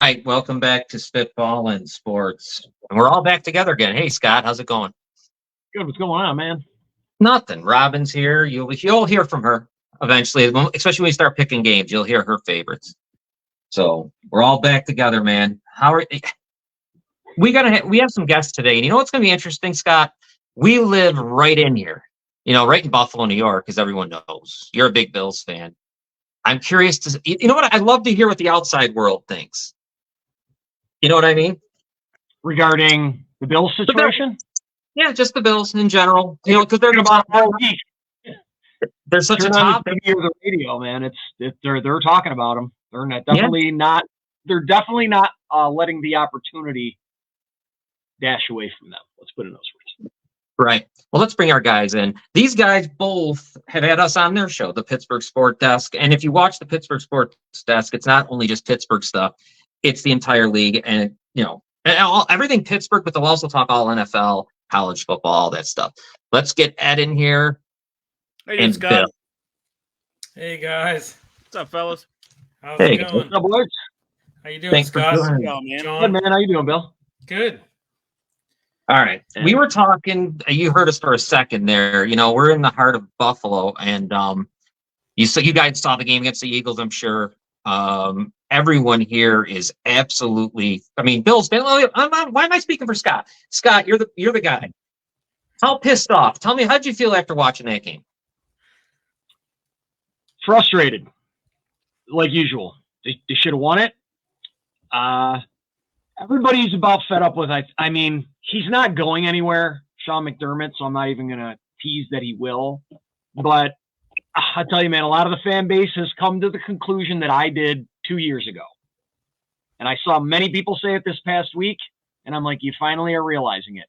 right, welcome back to Spitball and Sports. And we're all back together again. Hey, Scott, how's it going? Good. What's going on, man? Nothing. Robin's here. You'll hear from her eventually, especially when we start picking games. You'll hear her favorites. So we're all back together, man. We have some guests today, and you know what's going to be interesting, Scott? We live right in here, right in Buffalo, New York, as everyone knows. You're a big Bills fan. I'm curious you know what? I'd love to hear what the outside world thinks. You know what I mean? Regarding the Bills situation? Yeah, just the Bills in general. Because they're about they're such a top. The radio, man. They're talking about them. They're definitely not. They're definitely not letting the opportunity dash away from them. Let's put it in those words. Right. Well, let's bring our guys in. These guys both have had us on their show, the Pittsburgh Sport Desk. And if you watch the Pittsburgh Sports Desk, it's not only just Pittsburgh stuff; it's the entire league, and everything Pittsburgh. But they'll also talk all NFL, college football, all that stuff. Let's get Ed in here. Hey, Scott. Bill. Hey, guys. What's up, fellas? How's it going? What's up, boys? How you doing, Thanks Scott? for doing man. Good, man. How you doing, Bill? Good. All right. We were talking, you heard us for a second there. We're in the heart of Buffalo, and you guys saw the game against the Eagles, I'm sure. Everyone here is absolutely, Bills fan. Why am I speaking for Scott? Scott, you're the guy. How pissed off? Tell me, how'd you feel after watching that game? Frustrated, like usual. They should have won it. Everybody's about fed up with. He's not going anywhere, Sean McDermott. So I'm not even gonna tease that he will. But I tell you, man, a lot of the fan base has come to the conclusion that I did 2 years ago, and I saw many people say it this past week. And I'm like, you finally are realizing it.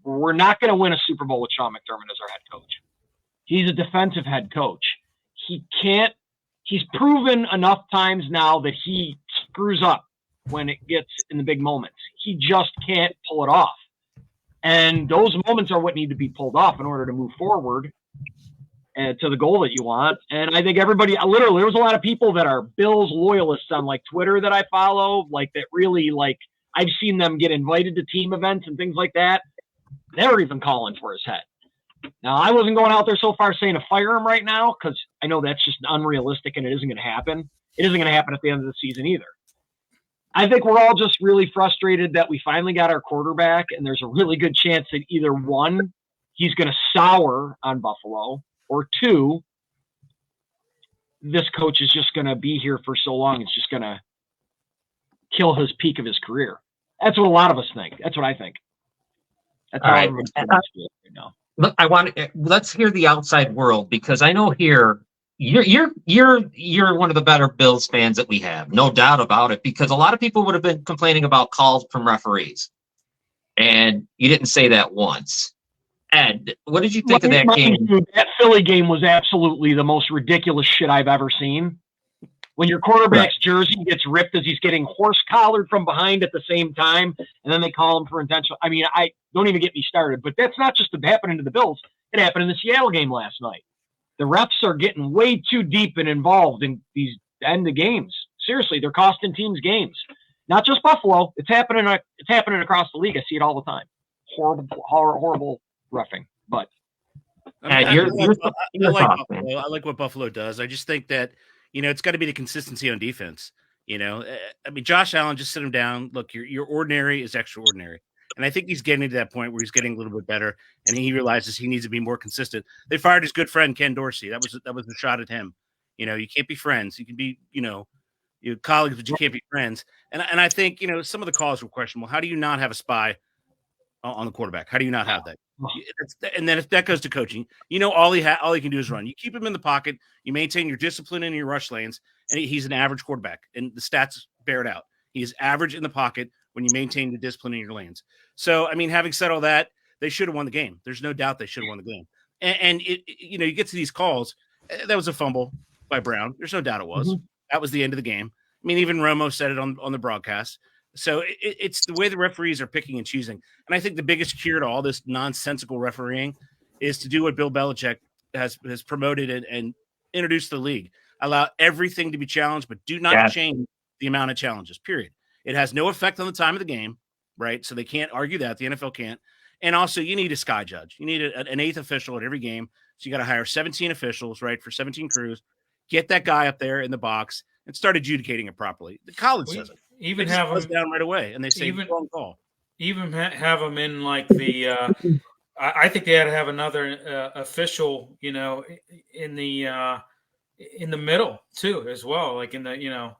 We're not going to win a Super Bowl with Sean McDermott as our head coach. He's a defensive head coach. He can't. He's proven enough times now that he screws up when it gets in the big moments. He just can't pull it off. And those moments are what need to be pulled off in order to move forward to the goal that you want. And I think everybody, literally, there was a lot of people that are Bills loyalists on Twitter that I follow, that really I've seen them get invited to team events and things like that. They're even calling for his head. Now, I wasn't going out there so far saying to fire him right now, because I know that's just unrealistic and it isn't going to happen. It isn't going to happen at the end of the season either. I think we're all just really frustrated that we finally got our quarterback, and there's a really good chance that either one, he's going to sour on Buffalo, or two, this coach is just going to be here for so long, it's just going to kill his peak of his career. That's what a lot of us think. That's what I think. That's how everyone's right now. Look, let's hear the outside world, because I know here you're one of the better Bills fans that we have, no doubt about it, because a lot of people would have been complaining about calls from referees, and you didn't say that once. Ed, what did you think of that game? That Philly game was absolutely the most ridiculous shit I've ever seen. When your quarterback's jersey gets ripped as he's getting horse-collared from behind at the same time, and then they call him for intentional. I don't even get me started. But that's not just happening to the Bills. It happened in the Seattle game last night. The refs are getting way too deep and involved in these end of games. Seriously, they're costing teams games. Not just Buffalo. It's happening across the league. I see it all the time. Horrible reffing. But I like what Buffalo does. I just think that it's got to be the consistency on defense. Josh Allen, just sit him down. Look, your ordinary is extraordinary. And I think he's getting to that point where he's getting a little bit better, and he realizes he needs to be more consistent. They fired his good friend Ken Dorsey. That was a shot at him. You can't be friends. You can be, your colleagues, but you can't be friends. And I think some of the calls were questionable. How do you not have a spy on the quarterback? How do you not have that? And then if that goes to coaching, all he can do is run. You keep him in the pocket. You maintain your discipline in your rush lanes, and he's an average quarterback. And the stats bear it out. He is average in the pocket when you maintain the discipline in your lanes. So, having said all that, they should have won the game. There's no doubt they should have won the game. And you get to these calls. That was a fumble by Brown. There's no doubt it was. Mm-hmm. That was the end of the game. Even Romo said it on the broadcast. So it's the way the referees are picking and choosing. And I think the biggest cure to all this nonsensical refereeing is to do what Bill Belichick has promoted and introduced to the league. Allow everything to be challenged, but do not change the amount of challenges, period. It has no effect on the time of the game, right? So they can't argue that. The NFL can't. And also, you need a sky judge. You need an 8th official at every game. So you got to hire 17 officials, right, for 17 crews. Get that guy up there in the box and start adjudicating it properly. The college does it. Even they have them down right away, and they say wrong call. Even have them in like the. I think they had to have another official, in the middle too, as well, like in the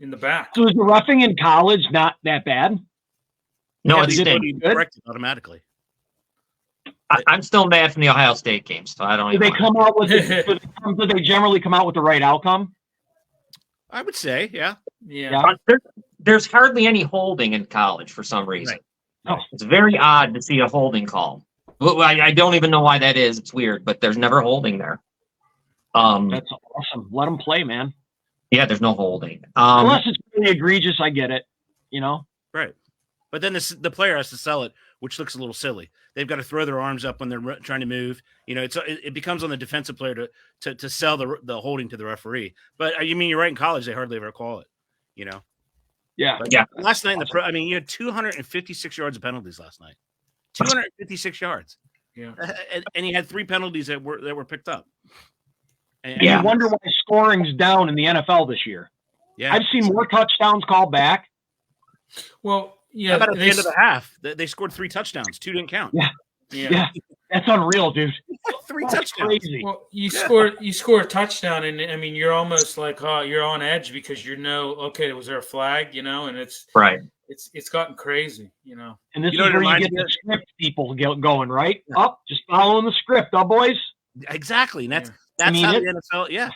in the back. So is the roughing in college not that bad? No, it's corrected automatically. I'm still mad from the Ohio State games, so I don't. Do they come out with? Do they generally come out with the right outcome? I would say, yeah. There's hardly any holding in college for some reason. Right. It's very odd to see a holding call. I don't even know why that is. It's weird, but there's never holding there. That's awesome. Let them play, man. Yeah, there's no holding. Unless it's really egregious, I get it. Right. But then the player has to sell it, which looks a little silly. They've got to throw their arms up when they're trying to move. It becomes on the defensive player to sell the holding to the referee. But you're right. In college, they hardly ever call it. Yeah. Yeah. Last night in the pro, you had 256 yards of penalties last night. 256 yards. Yeah. And he had 3 penalties that were picked up. And you wonder why scoring's down in the NFL this year. Yeah. I've seen more touchdowns called back. Well, yeah. How about at the end of the half? They scored 3 touchdowns. 2 didn't count. Yeah. That's unreal, dude. 3 That's touchdowns. crazy. Well, you score a touchdown, and you're almost like, you're on edge because okay, was there a flag? And it's right. It's gotten crazy, And this is where you get the script people going, right? Just following the script, boys. Exactly. And that's how the NFL, yeah.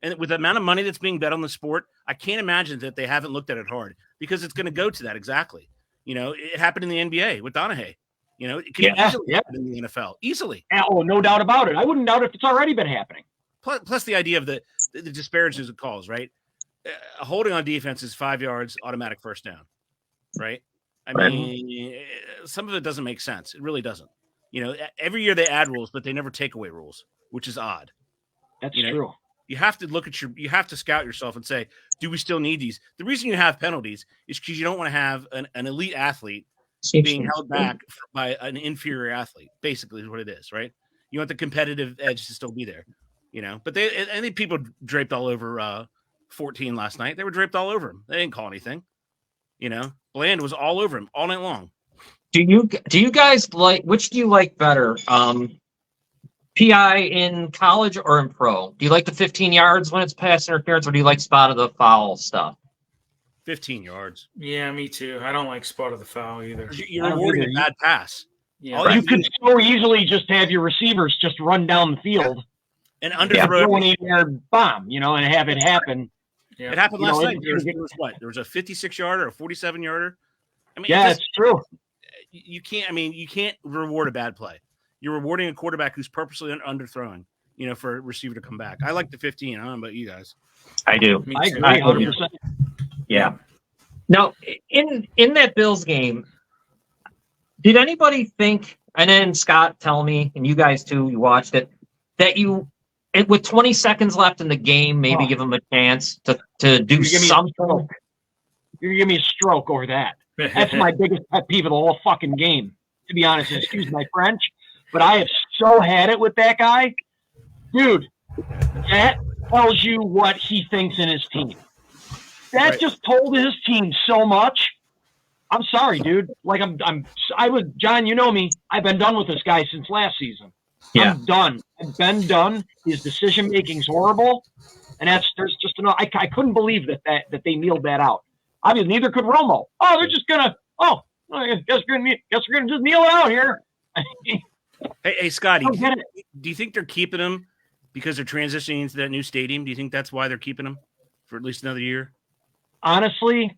And with the amount of money that's being bet on the sport, I can't imagine that they haven't looked at it hard because it's going to go to that exactly. It happened in the NBA with Donahue. It can easily happen in the NFL. Easily. Oh, no doubt about it. I wouldn't doubt if it's already been happening. Plus the idea of the disparages of calls, right? A holding on defense is 5 yards, automatic first down, right? Some of it doesn't make sense. It really doesn't. Every year they add rules, but they never take away rules, which is odd. That's true. You have to you have to scout yourself and say, do we still need these? The reason you have penalties is because you don't want to have an elite athlete being held back by an inferior athlete, basically is what it is, right? You want the competitive edge to still be there, but I think people draped all over 14 last night. They were draped all over him. They didn't call anything, Bland was all over him all night long. Do you guys which do you like better? PI in college or in pro? Do you like the 15 yards when it's pass interference, or do you like spot of the foul stuff? 15 yards. Yeah, me too. I don't like spot of the foul either. You're rewarding a bad pass. Yeah. You could so easily just have your receivers just run down the field and underthrow an 8-yard bomb, and have it happen. Yeah. It happened last night. There was a 56-yarder, a 47-yarder. It's true. You can't reward a bad play. You're rewarding a quarterback who's purposely underthrowing, for a receiver to come back. I like the 15. I don't know about you guys. I do. I agree 100%. Yeah. Now, in that Bills game, did anybody think, and then Scott tell me, and you guys too, you watched it, that with 20 seconds left in the game, maybe give them a chance to do something? You're going to give me a stroke over that. That's my biggest pet peeve of the whole fucking game, to be honest. Excuse my French, but I have so had it with that guy. Dude, that tells you what he thinks in his team. That just told his team so much. I'm sorry, dude. Like John, you know me. I've been done with this guy since last season. Yeah. I'm done. I've been done. His decision making's horrible. And there's just I couldn't believe that they kneeled that out. Obviously, neither could Romo. Oh, they're just gonna. Oh, I guess we're gonna just kneel it out here. Hey, Scotty, do you think they're keeping him because they're transitioning into that new stadium? Do you think that's why they're keeping him for at least another year? Honestly,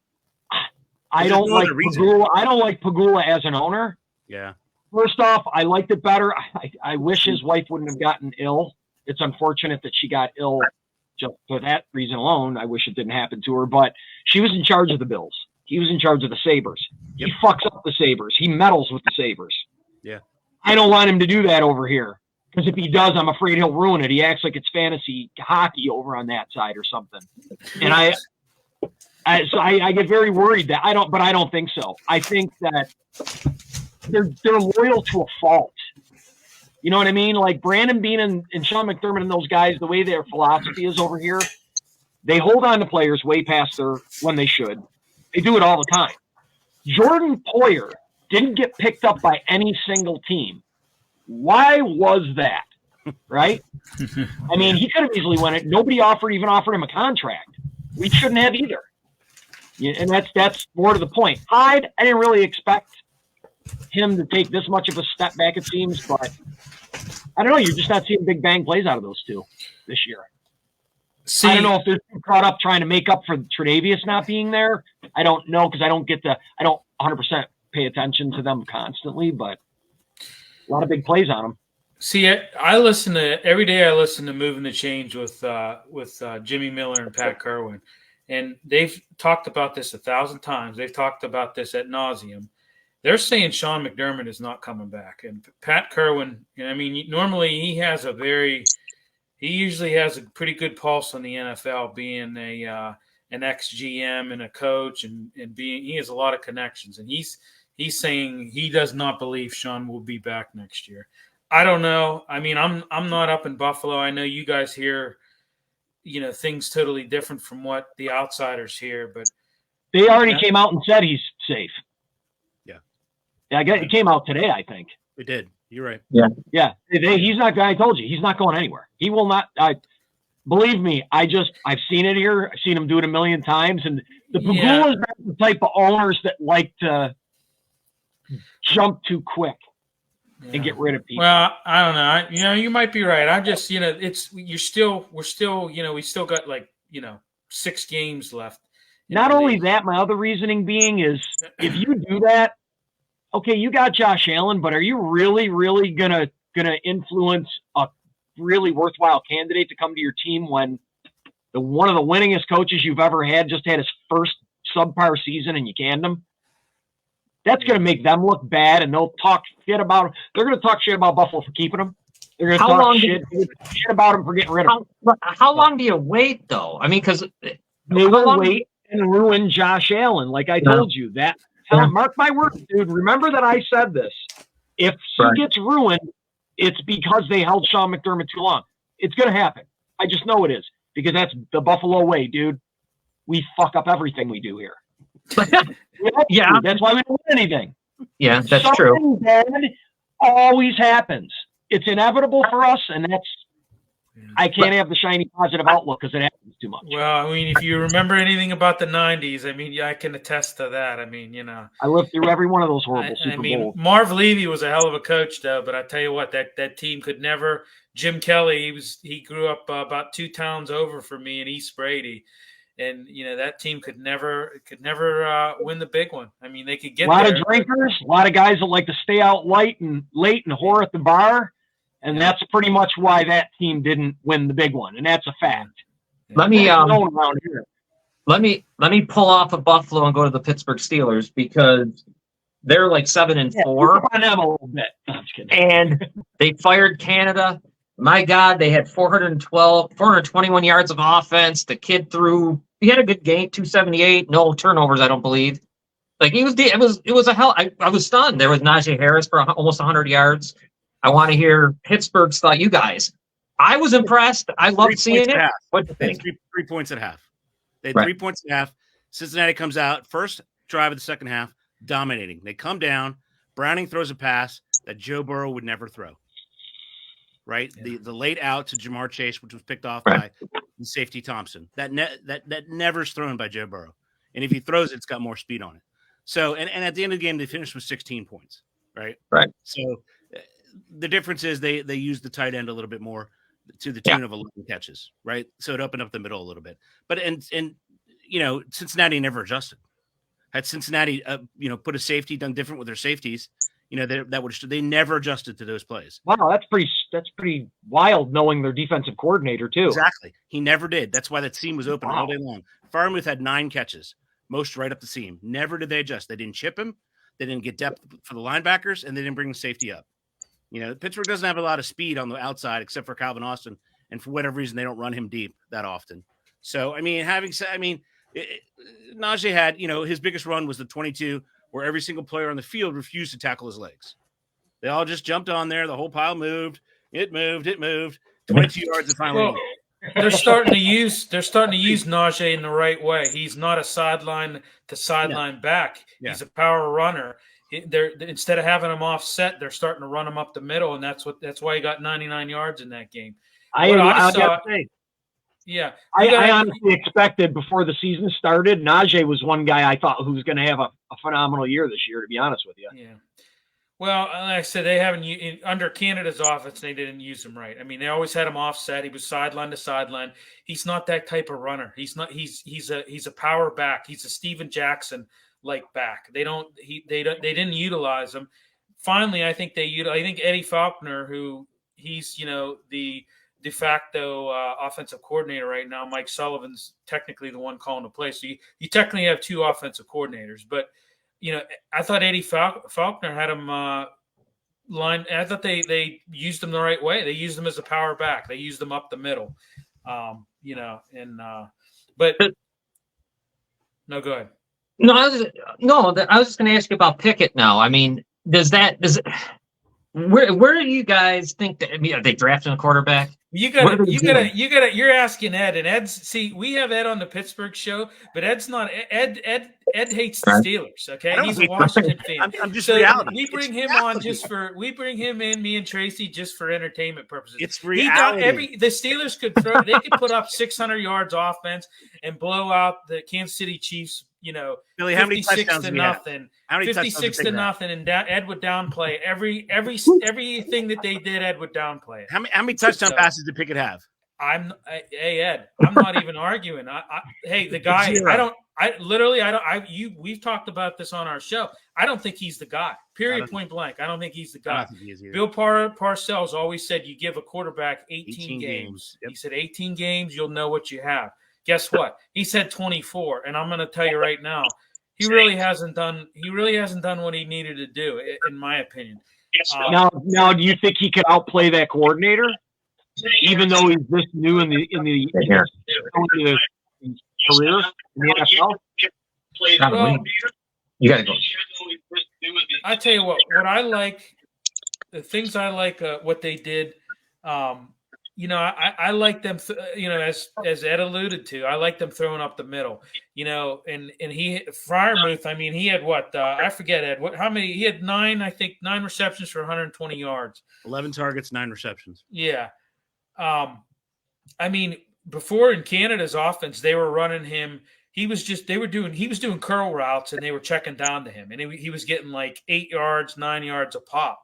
I don't like Pagula. I don't like Pagula as an owner. Yeah. First off, I liked it better. I wish his wife wouldn't have gotten ill. It's unfortunate that she got ill just for that reason alone. I wish it didn't happen to her, but she was in charge of the Bills. He was in charge of the Sabres. Yep. He fucks up the Sabres. He meddles with the Sabres. Yeah. I don't want him to do that over here, because if he does, I'm afraid he'll ruin it. He acts like it's fantasy hockey over on that side or something. And So I get very worried that I don't think so. I think that they're loyal to a fault. You know what I mean? Like Brandon Beane and Sean McDermott and those guys, the way their philosophy is over here, they hold on to players way past when they should. They do it all the time. Jordan Poyer didn't get picked up by any single team. Why was that? Right? I mean, he could have easily won it. Nobody even offered him a contract. We shouldn't have either. Yeah, and that's more to the point. I didn't really expect him to take this much of a step back, it seems, but I don't know. You're just not seeing big bang plays out of those two this year. I don't know if they're too caught up trying to make up for Tre'Davious not being there. I don't know because I don't 100% pay attention to them constantly, but a lot of big plays on them. See, every day I listen to Moving the Change with Jimmy Miller and Pat Kerwin, and they've talked about this 1,000 times. They've talked about this ad nauseum. They're saying Sean McDermott is not coming back, and Pat Kerwin. I mean, normally he usually has a pretty good pulse on the NFL, being an ex-GM and a coach, and he has a lot of connections, and he's saying he does not believe Sean will be back next year. I don't know. I mean, I'm not up in Buffalo. I know you guys hear, things totally different from what the outsiders hear, but they already came out and said he's safe. Yeah, it came out today, I think. It did. You're right. Yeah. He's not. I told you, he's not going anywhere. He will not. Believe me. I've seen it here. I've seen him do it a million times. And the Pagulas are the type of owners that like to jump too quick and get rid of people. Well, I don't know. You might be right. I just, we still got 6 games left. Not only that, my other reasoning being is if you do that, okay, you got Josh Allen, but are you really, really gonna influence a really worthwhile candidate to come to your team when one of the winningest coaches you've ever had just had his first subpar season and you canned him? That's going to make them look bad, and they'll talk shit about him. They're going to talk shit about Buffalo for keeping him. They're going to talk shit about him for getting rid of him. How long do you wait, though? I mean, because they will wait and ruin Josh Allen, like I told you. Mark my words, dude. Remember that I said this. If he gets ruined, it's because they held Sean McDermott too long. It's going to happen. I just know it is because that's the Buffalo way, dude. We fuck up everything we do here. Yeah, that's why we don't win anything. Yeah, that's Something true. Bad always happens. It's inevitable for us, and I can't have the shiny positive outlook because it happens too much. Well, I mean, if you remember anything about the 90s, I mean, I can attest to that. I mean, I lived through every one of those horrible Super Bowls. Marv Levy was a hell of a coach, though, but I tell you what, that team could never. Jim Kelly, he grew up about 2 towns over from me in East Brady. And that team could never win the big one. I mean, they could get a lot of drinkers, a lot of guys that like to stay out late and whore at the bar, and that's pretty much why that team didn't win the big one, and that's a fact. Let me pull off of Buffalo and go to the Pittsburgh Steelers because they're like 7-4 on them a little bit. No, I'm just kidding. And they fired Canada. My God, they had 421 yards of offense. The kid he had a good game, 278, no turnovers, I don't believe. Like it was a hell. I was stunned. There was Najee Harris for almost 100 yards. I want to hear Pittsburgh's thought. You guys, I was impressed. I loved seeing it. What do you think? 3 points at half. They had 3 points at half. Cincinnati comes out first drive of the second half, dominating. They come down. Browning throws a pass that Joe Burrow would never throw. Right, the late out to Jamar Chase, which was picked off by safety Thompson. That never's thrown by Joe Burrow, and if he throws it, it's got more speed on it. So, and at the end of the game, they finished with 16 points. Right. So, the difference is they used the tight end a little bit more to the tune of 11 catches. Right, so it opened up the middle a little bit. But and Cincinnati never adjusted. Had Cincinnati put a safety done different with their safeties. They never adjusted to those plays. Wow, that's pretty wild knowing their defensive coordinator too. Exactly. He never did. That's why that seam was open all day long. Freiermuth had 9 catches, most right up the seam. Never did they adjust. They didn't chip him. They didn't get depth for the linebackers, and they didn't bring the safety up. Pittsburgh doesn't have a lot of speed on the outside except for Calvin Austin, and for whatever reason, they don't run him deep that often. So, I mean, Najee had, his biggest run was the 22 where every single player on the field refused to tackle his legs. They all just jumped on there. The whole pile moved. It moved. 22 yards and finally. They're starting to use Najee in the right way. He's not a sideline to sideline back. Yeah. He's a power runner. Instead of having him offset, they're starting to run him up the middle, and that's why he got 99 yards in that game. I honestly expected before the season started, Najee was one guy I thought who was going to have a phenomenal year this year, to be honest with you. Yeah. Well, like I said, they haven't under Canada's offense. They didn't use him right. I mean, they always had him offset. He was sideline to sideline. He's not that type of runner. He's not. He's a power back. He's a Steven Jackson like back. They didn't utilize him. Finally, I think Eddie Faulkner, who he's the de facto offensive coordinator right now. Mike Sullivan's technically the one calling the play. So you technically have two offensive coordinators, but. I thought Eddie Faulkner had him line. I thought they used him the right way. They used him as a power back. They used him up the middle. But no, go ahead. No, I was just going to ask you about Pickett now. I mean, where do you guys think that? I mean, are they drafting a quarterback? You're asking Ed, and we have Ed on the Pittsburgh show, but Ed's not Ed hates the Steelers. Okay, he's a Washington fan. I'm just so reality. We bring him on me and Tracy just for entertainment purposes. It's reality. The Steelers could put up 600 yards offense and blow out the Kansas City Chiefs. Billy, how many 56 to nothing. 56 to nothing, and Ed would downplay everything that they did. Ed would downplay it. How many touchdown passes did Pickett have? Hey Ed, I'm not even arguing. Hey, the guy. Zero. We've talked about this on our show. I don't think he's the guy. Period. Point blank. I don't think he's the guy. Bill Parcells always said you give a quarterback 18 games. Yep. He said 18 games, you'll know what you have. Guess what? He said 24, and I'm going to tell you right now, he really hasn't done what he needed to do, in my opinion. Now, do you think he could outplay that coordinator, even though he's this new in the career in the NFL? Well, you got to go. I tell you what I like, the things I like, what they did. I like them, as Ed alluded to, I like them throwing up the middle, and Freiermuth, I mean, he had what, I forget, Ed, how many, he had 9 receptions for 120 yards. 11 targets, 9 receptions. Yeah. I mean, before in Canada's offense, they were running him. He was doing curl routes and they were checking down to him. And he was getting like 8 yards, 9 yards a pop.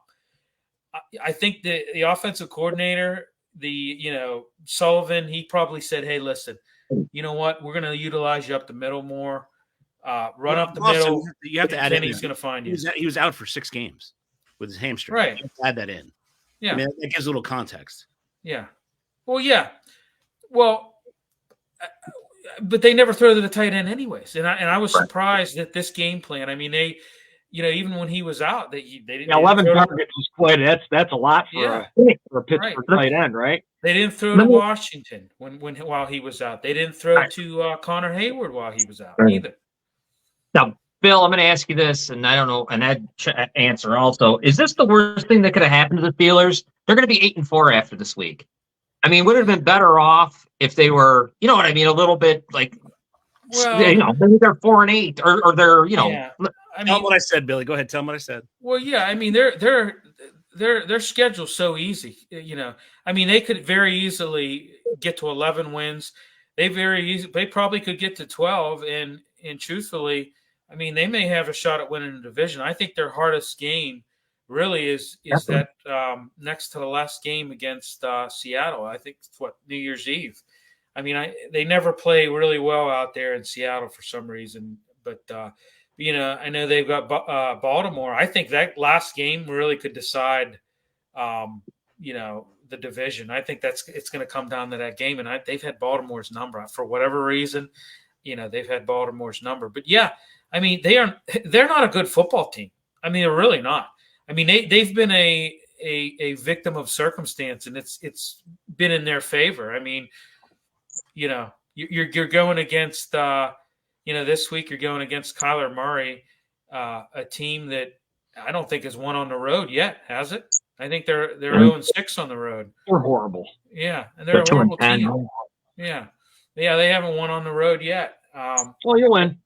I think the offensive coordinator, Sullivan, he probably said, hey, listen, you know what? We're going to utilize you up the middle more. Run up the middle. You have to add in. He's going to find you. He was out for 6 games with his hamstring. Right. You have to add that in. Yeah. I mean, that gives a little context. Yeah. Well, yeah. Well, but they never throw to the tight end anyways. And I was surprised at this game plan. I mean, they, even when he was out, they didn't. 11 targets is quite. That's a lot for a Pittsburgh tight end, right? They didn't throw to Washington while he was out. They didn't throw to Connor Hayward while he was out either. Now, Bill, I'm going to ask you this, and I don't know, and Ed answer also. Is this the worst thing that could have happened to the Steelers? They're going to be 8-4 after this week. I mean, would it have been better off if they were, a little bit like, maybe they're 4-8 or they're, Yeah. I mean, tell them what I said, Billy. Go ahead. Tell them what I said. Well, yeah. I mean, their schedule's so easy. I mean, they could very easily get to 11 wins. They probably could get to 12. And truthfully, I mean, they may have a shot at winning the division. I think their hardest game really is that next to the last game against Seattle. I think it's New Year's Eve. I mean, they never play really well out there in Seattle for some reason, but I know they've got Baltimore. I think that last game really could decide, the division. I think it's going to come down to that game, and they've had Baltimore's number for whatever reason. They've had Baltimore's number, but yeah, I mean they're not a good football team. I mean, they're really not. I mean, they've been a victim of circumstance, and it's been in their favor. I mean, you're going against this week you're going against Kyler Murray, a team that I don't think has won on the road yet, has it? I think they're 0-6 on the road. They're horrible. Yeah, and they're a 2-10. horrible team. Yeah, they haven't won on the road yet. Well, you win.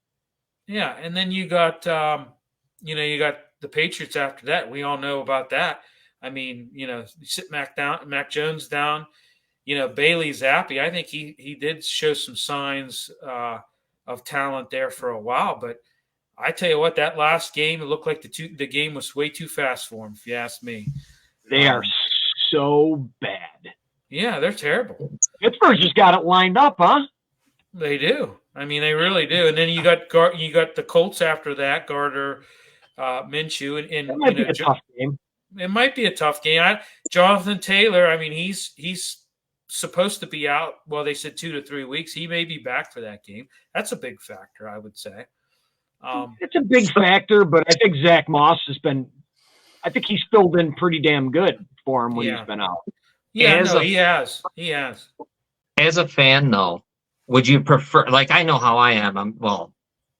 Yeah, and then you got you got the Patriots after that. We all know about that. I mean, you sit Mac Jones down. Bailey Zappi. I think he did show some signs of talent there for a while, but I tell you what, that last game, it looked like the game was way too fast for him, if you ask me. They are so bad. Yeah, they're terrible. Pittsburgh just got it lined up, huh? They do. I mean, they really do. And then you got the Colts after that, Gardner, Minshew, and It might be a tough game. It might be a tough game. Jonathan Taylor. I mean, he's supposed to be out. Well, they said 2 to 3 weeks. He may be back for that game. That's a big factor, I would say. It's a big factor, but I think Zach Moss I think he's filled in pretty damn good for him when he's been out. Yeah, he has. He has. As a fan, though, would you prefer? Like, I know how I am.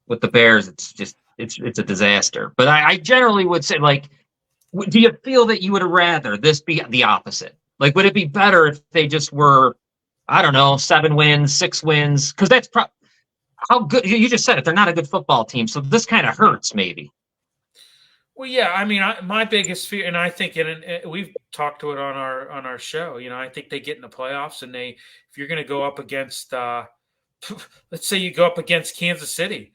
With the Bears, it's a disaster. But I generally would say, like, do you feel that you would rather this be the opposite? Like, would it be better if they just were, I don't know, 7 wins, 6 wins? Because that's how good you just said it. They're not a good football team, so this kind of hurts, maybe. Well, yeah. I mean, my biggest fear, and I think we've talked to it on our show. I think they get in the playoffs, and if you're going to go up against, let's say you go up against Kansas City,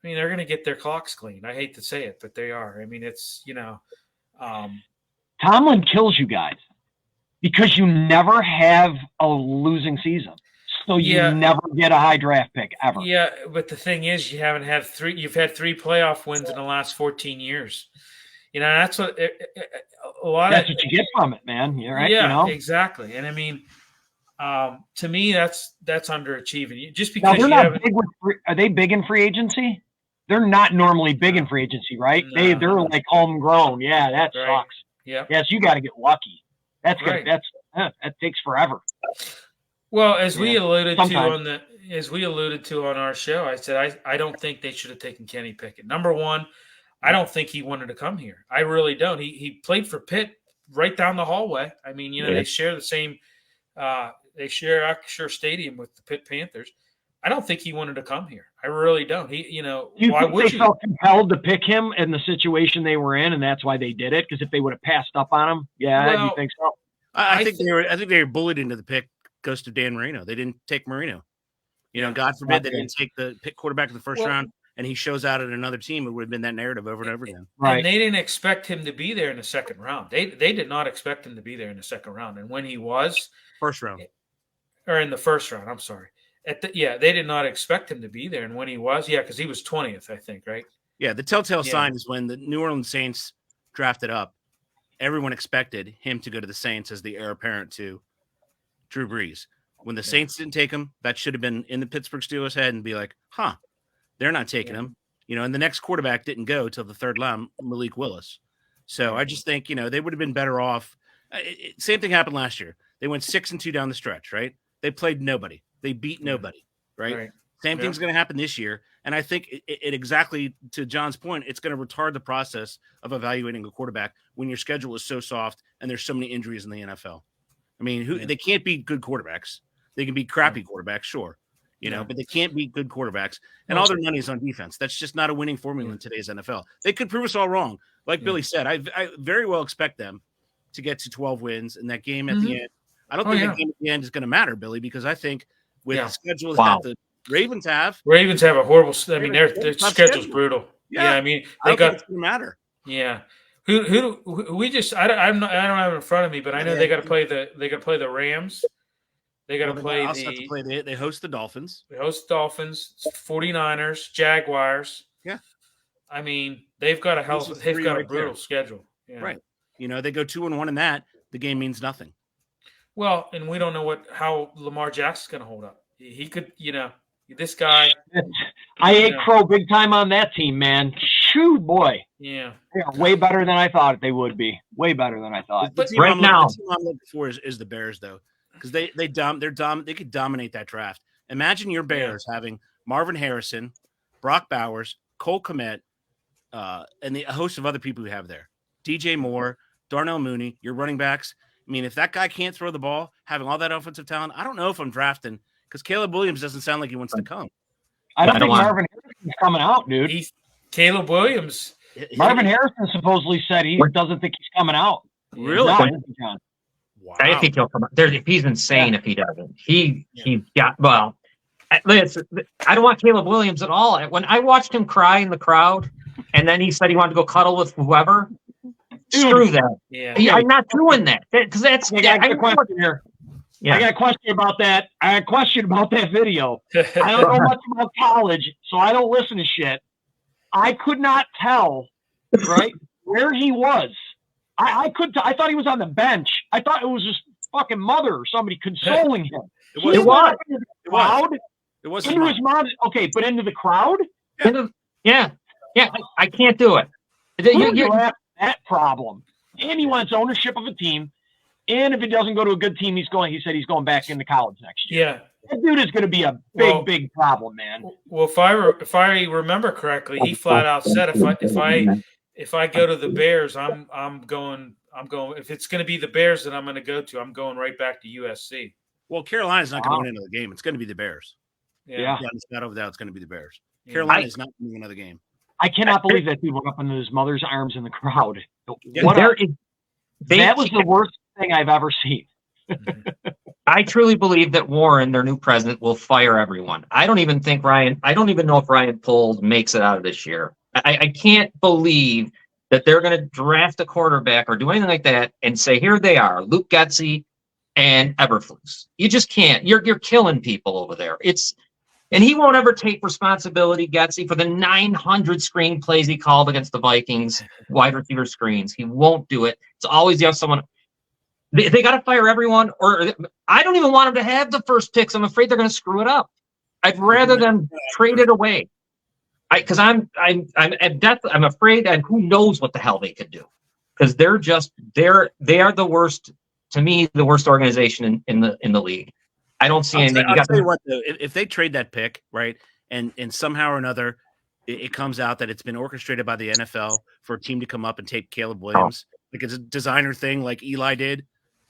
I mean, they're going to get their clocks clean. I hate to say it, but they are. I mean, it's Tomlin kills you guys because you never have a losing season. So you never get a high draft pick ever. Yeah, but the thing is, you've had 3 playoff wins in the last 14 years. That's what that's what you get from it, man. You're right. Yeah, exactly. And I mean, to me, that's underachieving. Just because are they big in free agency? They're not normally big in free agency, right? No. They're like homegrown. Yeah, that sucks. Yeah. Yes, you got to get lucky. That takes forever. Well, as we alluded to on our show, I said I don't think they should have taken Kenny Pickett. Number one, I don't think he wanted to come here. I really don't. He played for Pitt right down the hallway. I mean, they share the same. They share Acrisure Stadium with the Pitt Panthers. I don't think he wanted to come here. I really don't. Why would they felt compelled to pick him in the situation they were in, and that's why they did it? Because if they would have passed up on him, do you think so? I think they were bullied into the pick. Goes to Dan Marino. They didn't take Marino. God forbid they didn't take the pick quarterback in the first round, and he shows out at another team. It would have been that narrative over and over again. Right. And they didn't expect him to be there in the second round. They did not expect him to be there in the second round. And when he was first round, or in the first round, I'm sorry. They did not expect him to be there. And when he was, because he was 20th, I think, right? Yeah. The telltale sign is when the New Orleans Saints drafted up, everyone expected him to go to the Saints as the heir apparent to Drew Brees. When the Saints didn't take him, that should have been in the Pittsburgh Steelers' head and be like, they're not taking him. And the next quarterback didn't go till the third round, Malik Willis. So I just think, they would have been better off. Same thing happened last year. They went 6-2 down the stretch, right? They played nobody. They beat nobody, right? Same thing's going to happen this year. And I think it exactly to John's point, it's going to retard the process of evaluating a quarterback when your schedule is so soft and there's so many injuries in the NFL. I mean, they can't be good quarterbacks. They can be crappy quarterbacks, sure, but they can't be good quarterbacks. And all their money is on defense. That's just not a winning formula in today's NFL. They could prove us all wrong. Like Billy said, I very well expect them to get to 12 wins in that game at the end. I don't think the game at the end is going to matter, Billy, because I think with the schedule that the Ravens have a horrible. I mean, their schedule's brutal. Yeah, I mean, they got it's going to matter. Yeah. Who we just I don't have it in front of me, but I know they got to play the Rams. They got to play they host the Dolphins. They host the Dolphins, 49ers, Jaguars. Yeah. I mean, they've got a brutal schedule. Yeah. Right. They go 2-1 in that, the game means nothing. Well, and we don't know how Lamar Jackson's going to hold up. He could, this guy. I ate crow big time on that team, man. Shoo, boy. Yeah. They are way better than I thought they would be. Way better than I thought. But right now, the team I'm looking for is the Bears, though, because they could dominate that draft. Imagine your Bears having Marvin Harrison, Brock Bowers, Cole Kmet, and a host of other people you have there. DJ Moore, Darnell Mooney, your running backs. I mean, if that guy can't throw the ball, having all that offensive talent, I don't know if I'm drafting because Caleb Williams doesn't sound like he wants to come. I don't think Marvin Harrison's coming out, dude. Caleb Williams. Marvin Harrison supposedly said he doesn't think he's coming out. Really? Wow. I think he'll come out. He's insane if he doesn't. He's got, well, listen, I don't want Caleb Williams at all. When I watched him cry in the crowd and then he said he wanted to go cuddle with whoever, screw that. Yeah. I'm not doing that because that's. I got a question here. Yeah. I got a question about that. I got a question about that video. I don't know much about college, so I don't listen to shit. I could not tell, right, where he was. I thought he was on the bench. I thought it was his fucking mother or somebody consoling him. It was. It was into his mom. Okay, but into the crowd? Yeah. I can't do it. You have that problem. And he wants ownership of a team. And if he doesn't go to a good team, he said he's going back into college next year. Yeah. That dude is going to be a big problem, man. Well, if I remember correctly, he flat out said if I go to the Bears, I'm going. If it's going to be the Bears that I'm going to go to, I'm going right back to USC. Well, Carolina's not going to win another game. It's going to be the Bears. Yeah. It's not over that. It's going to be the Bears. Carolina is not winning another game. I cannot believe that dude went up into his mother's arms in the crowd. That was the worst thing I've ever seen. I truly believe that Warren, their new president, will fire everyone. I don't even know if Ryan Poles makes it out of this year. I can't believe that they're going to draft a quarterback or do anything like that and say, here they are, Luke Getsy and Eberflus. You just can't. You're killing people over there. And he won't ever take responsibility, Getsy, for the 900 screen plays he called against the Vikings, wide receiver screens. He won't do it. It's always you have someone. They got to fire everyone, or I don't even want them to have the first picks. I'm afraid they're going to screw it up. I'd rather them trade it away. Because I'm afraid, and who knows what the hell they could do? Because they are the worst, to me, the worst organization in the league. I don't see anything. I'll tell you what, though, if they trade that pick, right, and somehow or another it comes out that it's been orchestrated by the NFL for a team to come up and take Caleb Williams, like it's a designer thing, like Eli did,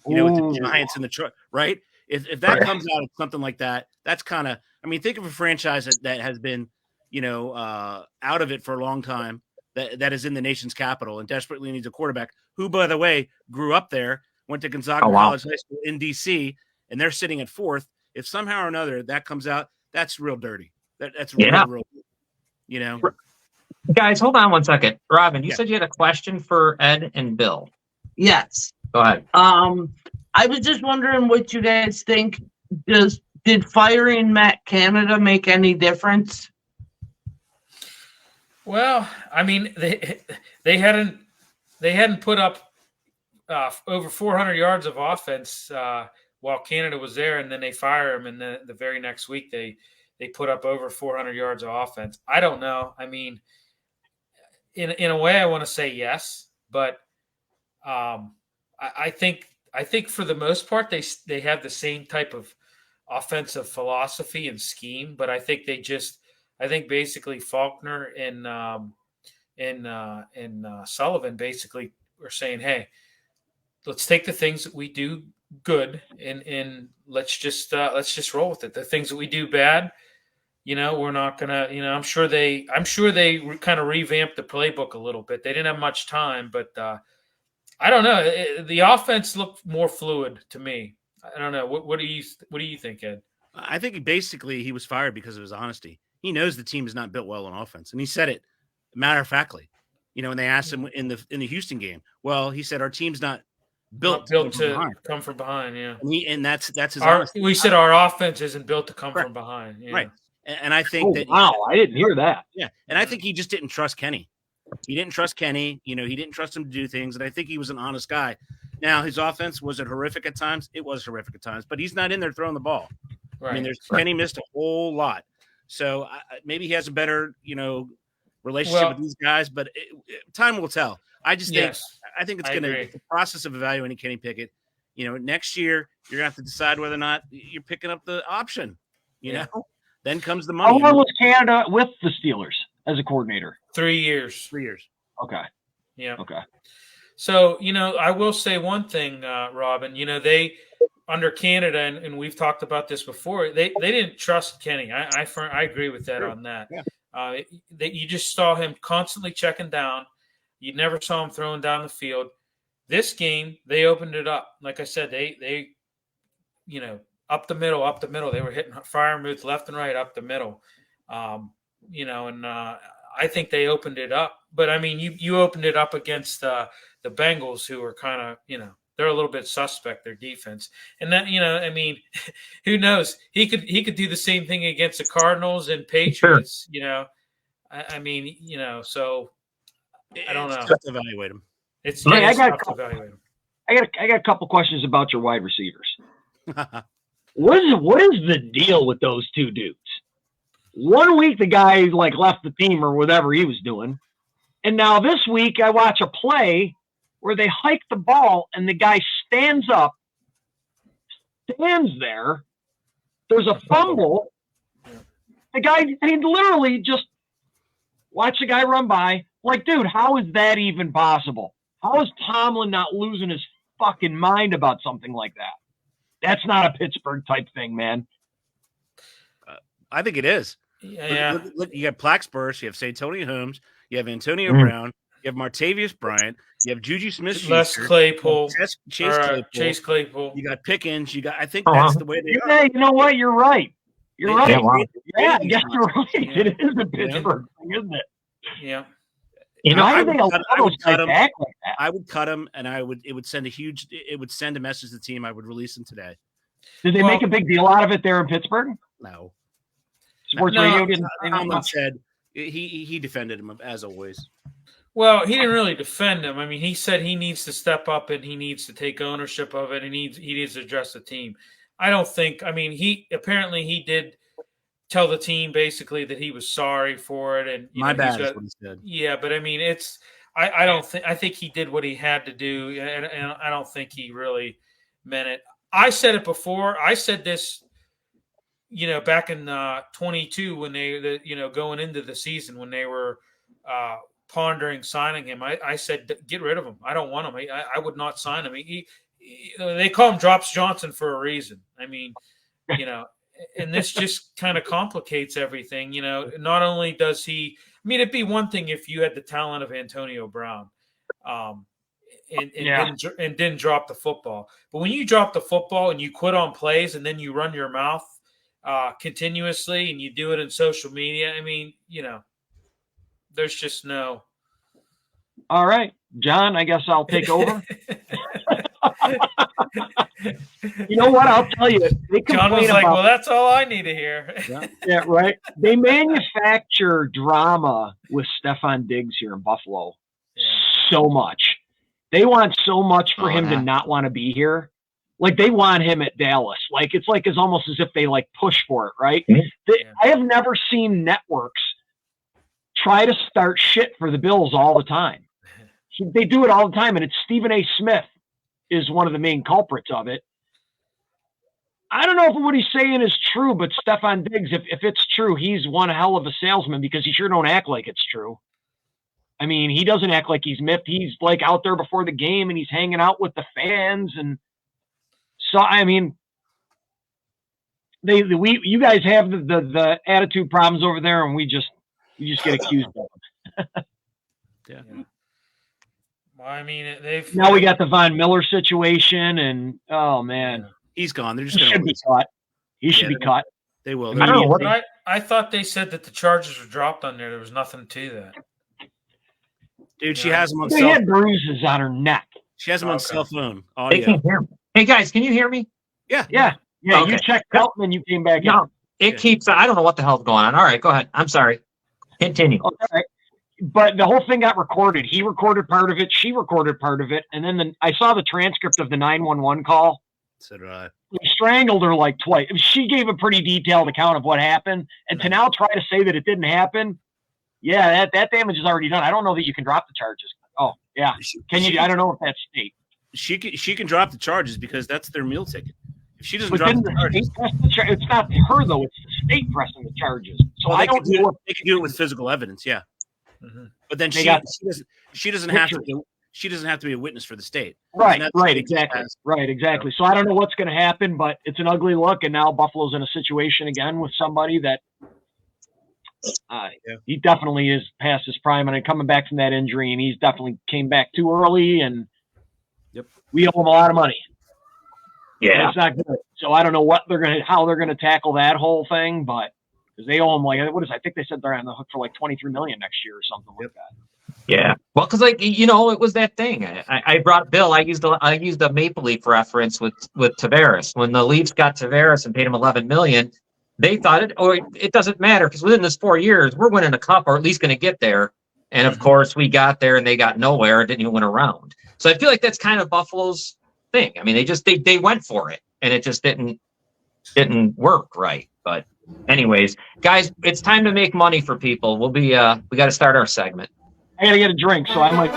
with the Giants in the truck, right? If that comes out of something like that, that's kind of. I mean, think of a franchise that has been, out of it for a long time, that is in the nation's capital and desperately needs a quarterback who, by the way, grew up there, went to Gonzaga College High School in D.C., and they're sitting at fourth. If somehow or another that comes out, that's real dirty. That's real. Guys, hold on one second. Robin, you said you had a question for Ed and Bill. Yes. Go ahead. I was just wondering what you guys think. Did firing Matt Canada make any difference? Well, I mean, they hadn't put up over 400 yards of offense while Canada was there, and then they fire him, and then the very next week they put up over 400 yards of offense. I don't know. I mean, in a way, I want to say yes, but I think for the most part they have the same type of offensive philosophy and scheme, but I think basically Faulkner and Sullivan basically are saying, hey, let's take the things that we do good and let's just roll with it. The things that we do bad, we're not gonna. I'm sure they kind of revamped the playbook a little bit. They didn't have much time, but I don't know. The offense looked more fluid to me. I don't know. What do you think, Ed? I think basically he was fired because of his honesty. He knows the team is not built well on offense, and he said it matter-of-factly. When they asked him in the Houston game, well, he said our team's not built to come from behind. Yeah, and that's his honesty. We said our offense isn't built to come from behind. Yeah. Right, and I think wow, I didn't hear that. Yeah, and I think he just didn't trust Kenny. He didn't trust Kenny. He didn't trust him to do things, and I think he was an honest guy. Now, his offense, was it horrific at times? It was horrific at times, but he's not in there throwing the ball. Right. I mean, Kenny missed a whole lot. So maybe he has a better, relationship with these guys, but time will tell. I just think I think it's going to the process of evaluating Kenny Pickett. Next year you're going to have to decide whether or not you're picking up the option. You know, Then comes the How money. long was Canada with the Steelers as a coordinator? 3 years. 3 years. Okay. Yeah. Okay. So, I will say one thing, Robin, they under Canada, and we've talked about this before, they didn't trust Kenny. I agree with that on that. Yeah. That you just saw him constantly checking down. You never saw him throwing down the field. This game, they opened it up. Like I said, they up the middle. They were hitting fire moves left and right up the middle. I think they opened it up. But I mean, you opened it up against the Bengals, who are kind of, they're a little bit suspect, their defense. And that, who knows? He could do the same thing against the Cardinals and Patriots, So I don't know. It's tough to evaluate him. It's I tough to evaluate him. I got a couple questions about your wide receivers. What is the deal with those two dudes? 1 week the guy left the team or whatever he was doing, and now this week I watch a play where they hike the ball and the guy stands up, stands there. There's a fumble. The guy, and he literally just watch the guy run by. Dude, how is that even possible? How is Tomlin not losing his fucking mind about something like that? That's not a Pittsburgh type thing, man. I think it is. Yeah. Look, you have Plaxburst, you have Santonio Holmes, you have Antonio Brown, you have Martavius Bryant, you have Juju Smith-Schuster, Les Claypool, Chase Claypool. You got Pickens. I think that's the way they are. Yeah, you know what? You're right. You're right. Yeah, wow. Yeah, I guess you're right. Yeah. It is a Pittsburgh thing, isn't it? Yeah. Why do they allow those guys to act like that? I would cut him, and it would send a message to the team. I would release him today. Did they make a big deal out of it there in Pittsburgh? No. Sports radio didn't. Tomlin said he defended him as always. Well, he didn't really defend him. I mean, he said he needs to step up and he needs to take ownership of it, and he needs to address the team. I don't think. I mean, he did tell the team basically that he was sorry for it, and my bad is what he said. Yeah, but I mean, I don't think. I think he did what he had to do, and I don't think he really meant it. I said it before. I said this, back in 22 when they, going into the season when they were pondering signing him. I said, get rid of him. I don't want him. I would not sign him. They call him Drops Johnson for a reason. I mean, and this just kind of complicates everything. Not only does he. I mean, it'd be one thing if you had the talent of Antonio Brown. And didn't drop the football. But when you drop the football and you quit on plays and then you run your mouth continuously and you do it in social media, I mean, there's just no. All right, John, I guess I'll take over. You know what? I'll tell you. John was like, well, that's all I need to hear. Yeah, right. They manufacture drama with Stefan Diggs here in Buffalo so much. They want so much for him to not want to be here. They want him at Dallas. It's almost as if they push for it, right? I have never seen networks try to start shit for the Bills all the time. They do it all the time, and it's Stephen A. Smith is one of the main culprits of it. I don't know if what he's saying is true, but Stefan Diggs, if it's true, he's one hell of a salesman because he sure don't act like it's true. I mean, he doesn't act like he's miffed. He's out there before the game and he's hanging out with the fans. And so, I mean, you guys have the attitude problems over there, and we just get accused of them. Yeah. Well, I mean, now we got the Von Miller situation, and oh man, he's gone. They're just going to be cut. He should be cut. They will. I don't know what. I thought they said that the charges were dropped on there. There was nothing to that. Dude, she has them on. She had bruises on her neck. She has them on cell phone. They can hear me. Hey guys, can you hear me? Yeah. Okay. You checked out and then you came back in. No, it keeps. I don't know what the hell's going on. All right, go ahead. I'm sorry. Continue. Okay. But the whole thing got recorded. He recorded part of it. She recorded part of it. And then I saw the transcript of the 911 call. So did I. He strangled her twice. She gave a pretty detailed account of what happened. And to now try to say that it didn't happen, yeah, that damage is already done. I don't know that you can drop the charges. Oh, yeah. Can you? I don't know if that's state. She can drop the charges because that's their meal ticket. If she doesn't But drop then the the charges, state pressed the it's not her though; it's the state pressing the charges. So well, I don't know if they can do it with physical evidence, yeah. Mhm. But then They she got doesn't have to be, she doesn't have to be a witness for the state. right, And right, that's- exactly, right, exactly. So I don't know what's going to happen, but it's an ugly look, and now Buffalo's in a situation again with somebody that he definitely is past his prime, and coming back from that injury, and he's definitely came back too early, and we owe him a lot of money. Yeah. It's not good. So I don't know how they're gonna tackle that whole thing, but because they owe him I think they said they're on the hook for like $23 million next year or something like that. Yeah. Well, because it was that thing. I brought Bill. I used a Maple Leaf reference with Tavares. When the Leafs got Tavares and paid him $11 million, they thought it doesn't matter because within this 4 years we're winning a cup or at least going to get there. And of course we got there and they got nowhere. Didn't even win a round. So I feel like that's kind of Buffalo's thing. I mean, they went for it and it just didn't work right. But anyways, guys, it's time to make money for people. We got to start our segment. I gotta get a drink, so I might.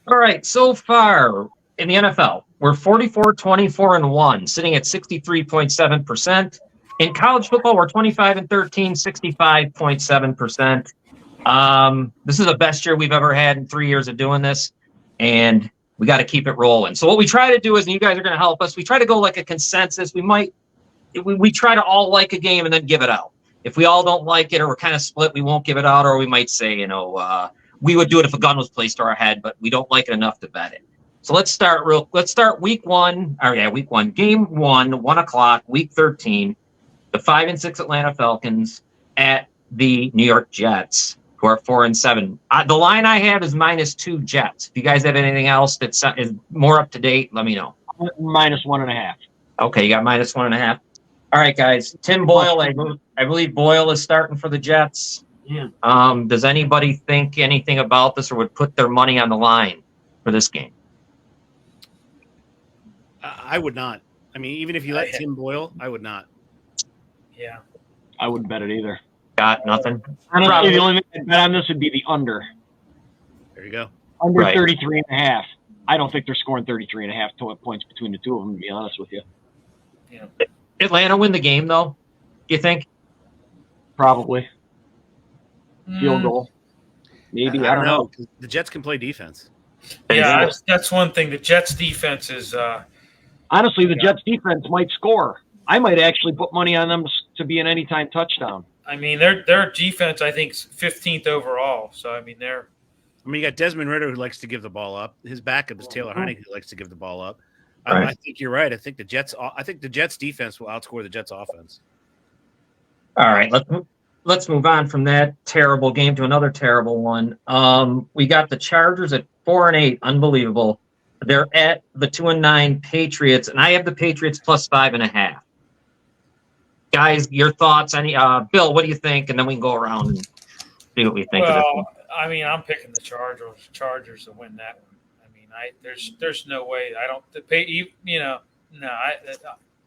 All right, so far in the NFL, we're 44-24-1, sitting at 63.7%. In college football, we're 25-13, 65.7%. This is the best year we've ever had in 3 years of doing this, and we got to keep it rolling. So what we try to do is, and you guys are going to help us, we try to go like a consensus. We try to all like a game and then give it out. If we all don't like it or we're kind of split, we won't give it out, or we might say, we would do it if a gun was placed to our head, but we don't like it enough to bet it. So let's start week one, game 1, 1:00, week 13, the 5-6 Atlanta Falcons at the New York Jets, who are 4-7. The line I have is -2 Jets. If you guys have anything else that is more up to date, let me know. -1.5. Okay, you got -1.5. All right, guys. Tim Boyle, I believe Boyle is starting for the Jets. Yeah. Does anybody think anything about this or would put their money on the line for this game? I would not. I mean, even if you let Tim Boyle, I would not. Yeah. I wouldn't bet it either. Got nothing? Honestly, the only thing I'd bet on this would be the under. There you go. Under Right. 33.5. I don't think they're scoring 33.5 points between the two of them, to be honest with you. Yeah. Atlanta win the game, though, you think? Probably. Field goal. Maybe. I don't know. The Jets can play defense. Yeah, that's one thing. The Jets' defense is. Honestly, the Jets' defense might score. I might actually put money on them to be an anytime touchdown. I mean, their defense, I think, is 15th overall. So I mean, you got Desmond Ridder who likes to give the ball up. His backup is Taylor Heinicke who likes to give the ball up. Right. I think you're right. I think the Jets defense will outscore the Jets offense. All right, let's move on from that terrible game to another terrible one. We got the Chargers at 4-8, unbelievable. They're at the 2-9 Patriots, and I have the Patriots plus 5.5. Guys, your thoughts? Bill, what do you think? And then we can go around and see what we think of it. well, I mean, I'm picking the Chargers to win that one. I mean, there's no way. I don't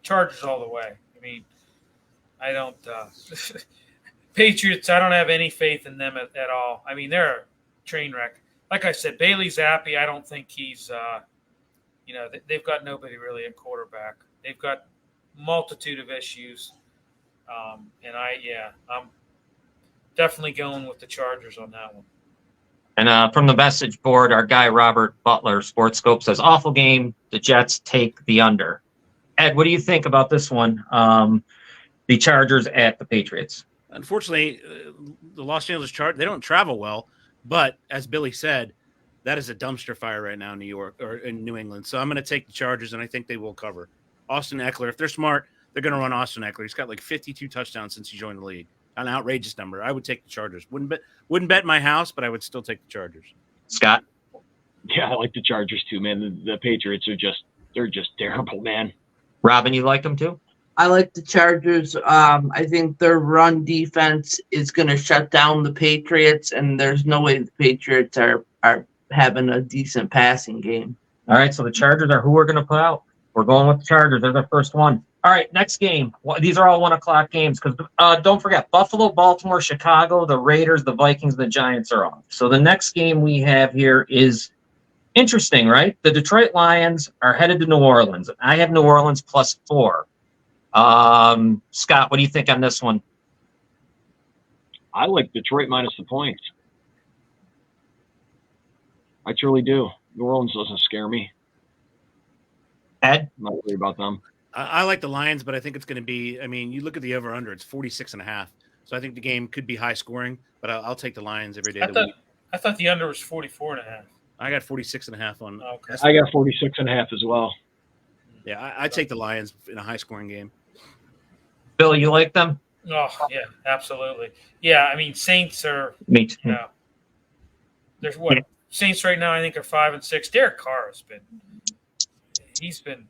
Chargers all the way. I mean, I don't Patriots. I don't have any faith in them at all. I mean, they're a train wreck. Like I said, Bailey Zappi. I don't think he's. They've got nobody really at quarterback. They've got multitude of issues, and I'm definitely going with the Chargers on that one. And from the message board, our guy Robert Butler, Sports Scope, says, awful game. The Jets take the under. Ed, what do you think about this one? The Chargers at the Patriots. Unfortunately, the Los Angeles Chargers, they don't travel well. But as Billy said, that is a dumpster fire right now in New York or in New England. So I'm going to take the Chargers, and I think they will cover. Austin Eckler, if they're smart, they're going to run Austin Eckler. He's got like 52 touchdowns since he joined the league. An outrageous number. I would take the Chargers. Wouldn't bet my house, but I would still take the Chargers. Scott? Yeah, I like the Chargers too, man. The Patriots they're just terrible, man. Robin, you like them too? I like the Chargers. I think their run defense is going to shut down the Patriots, and there's no way the Patriots are having a decent passing game. All right, so the Chargers are who we're going to put out. We're going with the Chargers. They're the first one. All right, next game. Well, these are all 1 o'clock games because don't forget, Buffalo, Baltimore, Chicago, the Raiders, the Vikings, the Giants are off. So the next game we have here is interesting, right? The Detroit Lions are headed to New Orleans. I have New Orleans +4. Scott, what do you think on this one? I like Detroit minus the points. I truly do. New Orleans doesn't scare me. Ed? I'm not worried about them. I like the Lions, but I think it's going to be, I mean, you look at the over-under, it's 46.5. So I think the game could be high scoring, but I'll take the Lions every day of the week. I thought the under was 44.5. I got 46.5 on. Okay. I got 46.5 as well. Yeah, I take the Lions in a high-scoring game. Bill, you like them? Oh, yeah, absolutely. Yeah, I mean, Saints are, Me too. you know, there's what? Saints right now, I think, are 5-6. Derek Carr he's been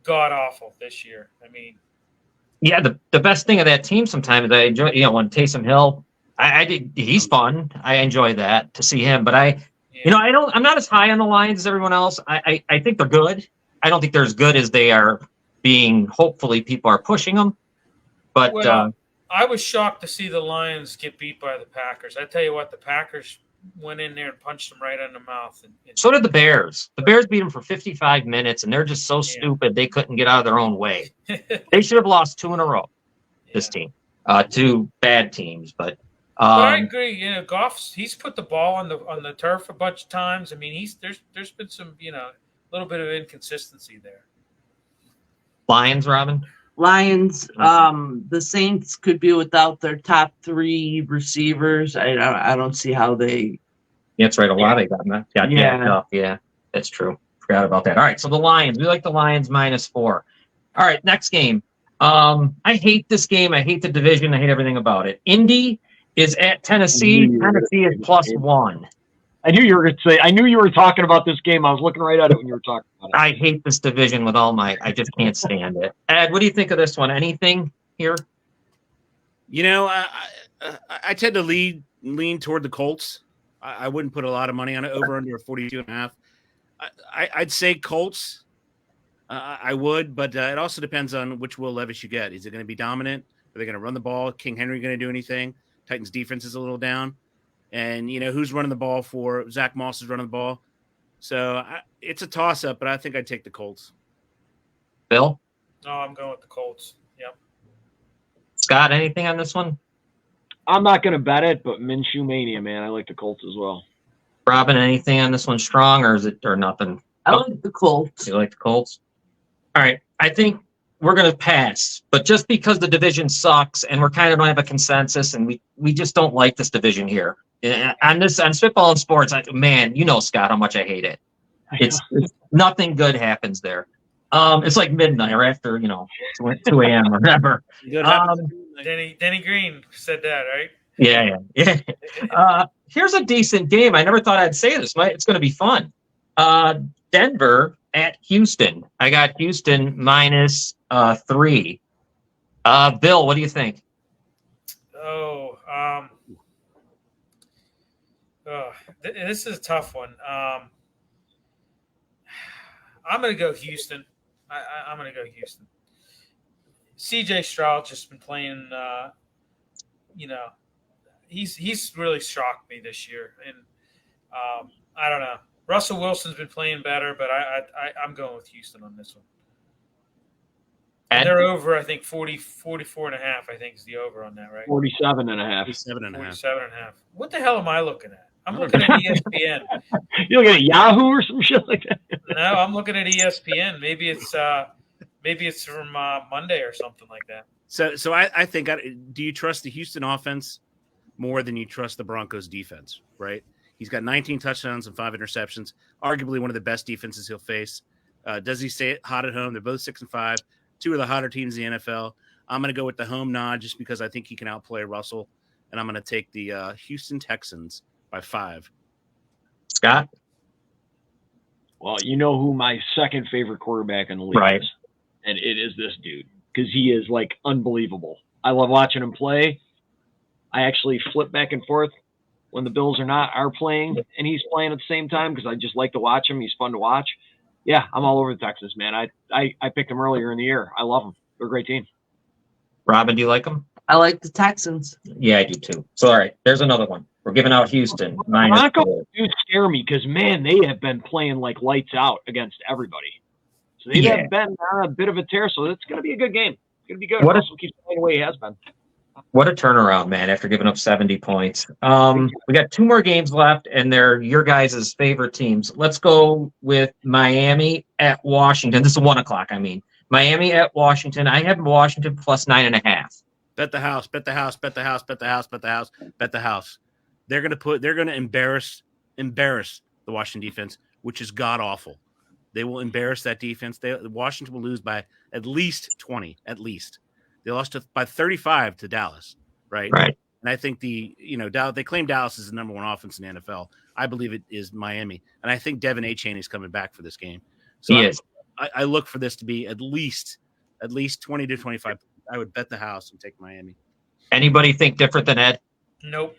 god-awful this year. I mean. Yeah, the best thing of that team sometimes I enjoy, when Taysom Hill, he's fun. I enjoy that to see him, but I'm not as high on the Lions as everyone else. I think they're good. I don't think they're as good as they are being, hopefully people are pushing them. But I was shocked to see the Lions get beat by the Packers. I tell you what, the Packers went in there and punched them right in the mouth. And so did the Bears. The Bears beat them for 55 minutes, and they're just so stupid they couldn't get out of their own way. They should have lost 2 in a row, this team. 2 bad teams. But I agree. Goff's he's put the ball on the turf a bunch of times. I mean, there's been some, a little bit of inconsistency there. Lions, Robin? Lions, the Saints could be without their top 3 receivers. I don't see how they. Yeah, that's right. A lot of got jacked up. Yeah, that's true. Forgot about that. All right, so the Lions. We like the Lions -4. All right, next game. I hate this game. I hate the division. I hate everything about it. Indy is at Tennessee. Tennessee is +1. I knew you were going to say. I knew you were talking about this game. I was looking right at it when you were talking about it. I hate this division with all my. I just can't stand it. Ed, what do you think of this one? Anything here? I tend to lean toward the Colts. I wouldn't put a lot of money on it. Over under 42.5. I'd say Colts. I would, but it also depends on which Will Levis you get. Is it going to be dominant? Are they going to run the ball? King Henry going to do anything? Titans defense is a little down. And, who's running the ball for Zach Moss is running the ball. So it's a toss-up, but I think I'd take the Colts. Bill? No, I'm going with the Colts. Yep. Scott, anything on this one? I'm not going to bet it, but Minshew Mania, man. I like the Colts as well. Robin, anything on this one strong, or is it or nothing? I like the Colts. You like the Colts? All right. I think we're going to pass, but just because the division sucks and we're kind of don't have a consensus and we just don't like this division here. On Spitball and Sports, Scott, how much I hate it. It's nothing good happens there. It's like midnight or after, 2 a.m. or whatever. Denny Green said that, right? Yeah. Here's a decent game. I never thought I'd say this. It's going to be fun. Denver at Houston. I got Houston -3. Bill, what do you think? This is a tough one. I'm going to go Houston. I'm going to go Houston. C.J. Stroud just been playing. He's really shocked me this year, and I don't know. Russell Wilson's been playing better, but I'm going with Houston on this one. And they're over, I think, 44.5, I think, is the over on that, right? 47.5. 47.5. What the hell am I looking at? I'm looking at ESPN. You looking at Yahoo or some shit like that? No, I'm looking at ESPN. Maybe it's from Monday or something like that. So I think, do you trust the Houston offense more than you trust the Broncos defense, right? He's got 19 touchdowns and 5 interceptions, arguably one of the best defenses he'll face. Does he stay hot at home? They're both 6-5, 2 of the hotter teams in the NFL. I'm going to go with the home nod just because I think he can outplay Russell, and I'm going to take the Houston Texans by 5. Scott? Well, you know who my second favorite quarterback in the league is, and it is this dude because he is, unbelievable. I love watching him play. I actually flip back and forth when the Bills are playing and he's playing at the same time, because I just like to watch him. He's fun to watch. Yeah, I'm all over the Texans, man. I picked them earlier in the year. I love them. They're a great team. Robin, do you like them? I like the Texans. Yeah, I do too. So, all right, there's another one. We're giving out Houston. Broncos do scare me because, man, they have been playing like lights out against everybody. So they've been on a bit of a tear, so it's going to be a good game. It's going to be good. Russell keeps playing the way he has been. What a turnaround, man, after giving up 70 points. We got 2 more games left, and they're your guys' favorite teams. Let's go with Miami at Washington. This is 1 o'clock, I mean. Miami at Washington. I have Washington plus 9.5. Bet the house, bet the house, bet the house, bet the house, bet the house, bet the house. They're gonna embarrass the Washington defense, which is god awful. They will embarrass that defense. Washington will lose by at least 20, at least. They lost by 35 to Dallas, right? Right. And I think they claim Dallas is the number 1 offense in the NFL. I believe it is Miami, and I think Devin Achane coming back for this game. So he is. I look for this to be at least 20 to 25. I would bet the house and take Miami. Anybody think different than Ed? Nope.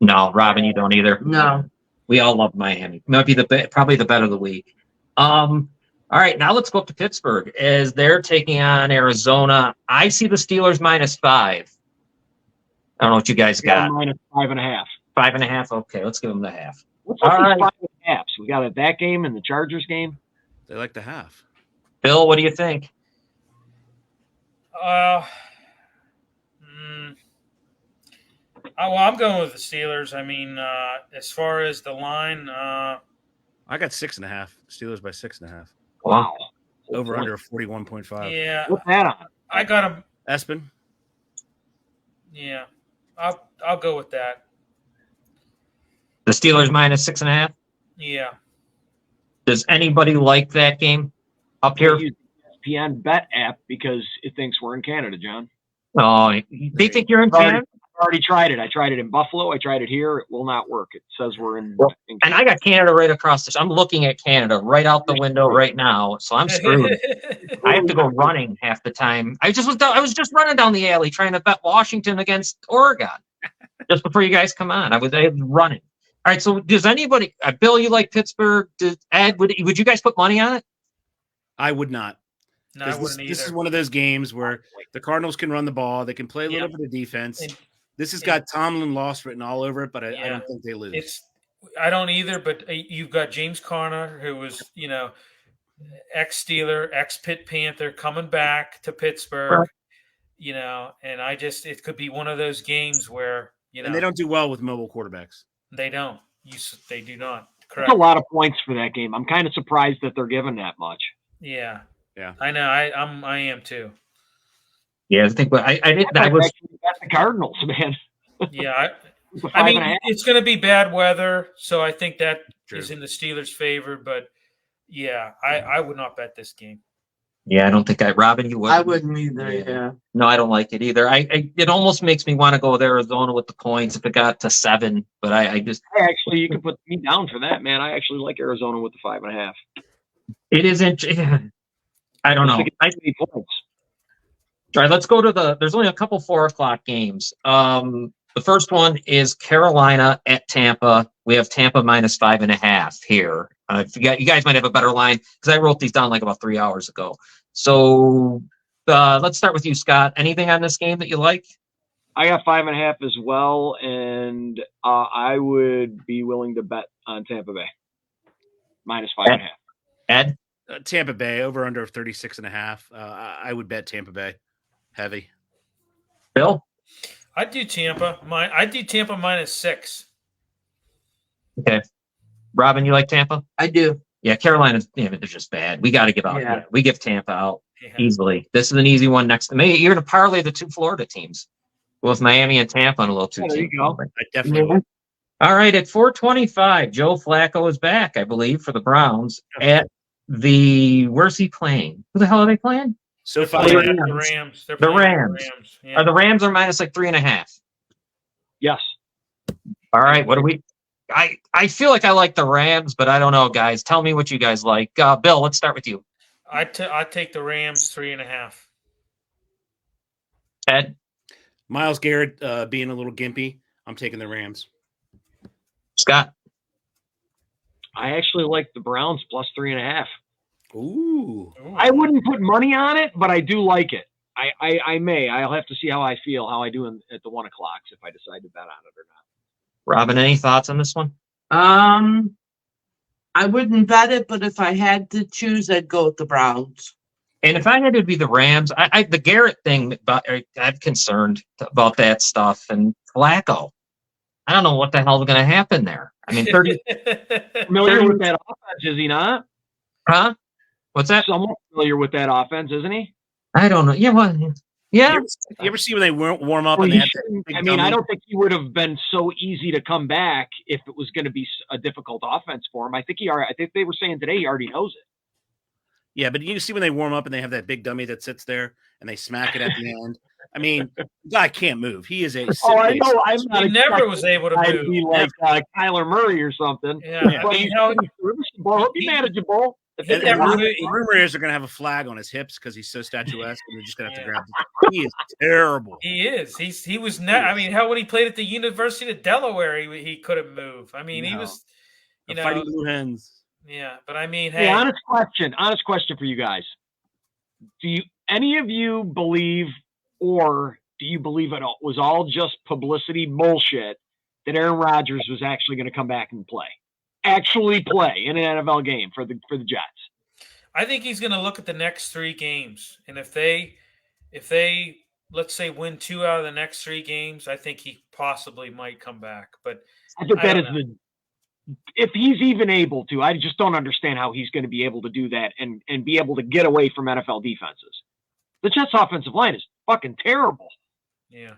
No, Robin, you don't either. No. We all love Miami. Might be probably the bet of the week. All right, now let's go up to Pittsburgh as they're taking on Arizona. I see the Steelers -5. I don't know what you guys got. -5.5. 5.5. Okay, let's give them the half. What's All up right. with 5.5? We got that game and the Chargers game. They like the half. Bill, what do you think? Well, I'm going with the Steelers. I mean, as far as the line, I got 6.5. Steelers by 6.5. Wow. Over under 41.5. yeah, What's that on? I got them. Espen? Yeah, I'll go with that. The Steelers -6.5. Yeah. Does anybody like that game up Here, here? use the ESPN bet app because it thinks we're in Canada, John. Oh, they think you're in Canada? I've already tried it. I tried it in Buffalo. I tried it here. It will not work. It says we're in. And I got Canada right across this. I'm looking at Canada right out the window right now, so I'm screwed. I have to go running half the time. I was just running down the alley trying to bet Washington against Oregon just before you guys come on. I was running. All right. So does anybody, Bill? You like Pittsburgh? Ed? Would you guys put money on it? I would not. No, I wouldn't This is either. one of those games where the Cardinals can run the ball. They can play a little bit of defense. This has got Tomlin loss written all over it, but I don't think they lose. I don't either, but you've got James Conner, who was, ex-Steeler, ex-Pitt Panther, coming back to Pittsburgh, and it could be one of those games where, and they don't do well with mobile quarterbacks. They don't. They do not. Correct. That's a lot of points for that game. I'm kind of surprised that they're giving that much. Yeah. Yeah. I know. I am too. Yeah, I think. But I didn't. I was. That's the Cardinals, man. Yeah. It's a I mean, 5.5. it's going to be bad weather, so I think that True. is in the Steelers' favor. But yeah, I would not bet this game. Yeah, I don't think Robin, you would. I wouldn't either. Yeah. No, I don't like it either. It almost makes me want to go with Arizona with the points if it got to 7, but I just. Actually, you can put me down for that, man. I actually like Arizona with the 5.5. It isn't. I don't know. Points. All right, let's go to there's only a couple 4 o'clock games. The first one is Carolina at Tampa. We have Tampa -5.5 here. You guys might have a better line because I wrote these down like about 3 hours ago. So let's start with you, Scott. Anything on this game that you like? I got 5.5 as well, and I would be willing to bet on Tampa Bay -5.5. Ed? Tampa Bay over under 36.5. I would bet Tampa Bay heavy. Bill? I'd do Tampa. I'd do Tampa -6. Okay. Robin, you like Tampa? I do. Yeah, Carolina's they're just bad. We got to give out. Yeah. We give Tampa out Yeah. easily. This is an easy one next to me. You're going to parlay the 2 Florida teams. Both Miami and Tampa on a little 2 There you team. go. I definitely would. All right, at 4:25, Joe Flacco is back, I believe, for the Browns at where's he playing? Who the hell are they playing? So They're far, playing the Rams. They're The playing Rams. Yeah. Are the Rams are minus like 3.5? Yes. All right, what do we? I feel like I like the Rams, but I don't know, guys. Tell me what you guys like. Bill, let's start with you. I'd take the Rams 3.5. Ed? Myles Garrett being a little gimpy. I'm taking the Rams. Scott. I actually like the Browns plus 3.5. Ooh. I wouldn't put money on it, but I do like it. I may. I'll have to see how I feel, how I do at the 1 o'clocks if I decide to bet on it or not. Robin, any thoughts on this one? I wouldn't bet it, but if I had to choose, I'd go with the Browns. And if I had to be the Rams, the Garrett thing, I'm concerned about that stuff. And Flacco, I don't know what the hell is going to happen there. I mean, 30. Familiar with that offense, is he not? Huh? What's that? Somewhat familiar with that offense, isn't he? I don't know. Yeah, well, yeah. You ever see when they warm up? Well, and they have that big I mean, dummy? I don't think he would have been so easy to come back if it was going to be a difficult offense for him. I think they were saying today he already knows it. Yeah, but you see when they warm up and they have that big dummy that sits there and they smack it at the end. I mean, the guy can't move. He is a. Oh, I know. I'm not. He never was able to I'd move. be like Kyler Murray or something. Yeah, But he's serviceable. He'll be manageable. He never moved. The rumor is they're going to have a flag on his hips because he's so statuesque, and they're just going to have to grab him. He is terrible. He is. He was not. I mean, how when he played at the University of Delaware, he couldn't move. I mean, he was. You know, Fighting blue hens. Yeah, but I mean, hey, Hey, honest question for you guys. Do any of you believe, or do you believe it was all just publicity bullshit that Aaron Rodgers was actually going to come back and actually play in an NFL game for the Jets? I think he's going to look at the next 3 games, and if they let's say win 2 out of the next 3 games, I think he possibly might come back. But I think that is if he's even able to. I just don't understand how he's going to be able to do that and be able to get away from NFL defenses. The Jets' offensive line is fucking terrible. Yeah.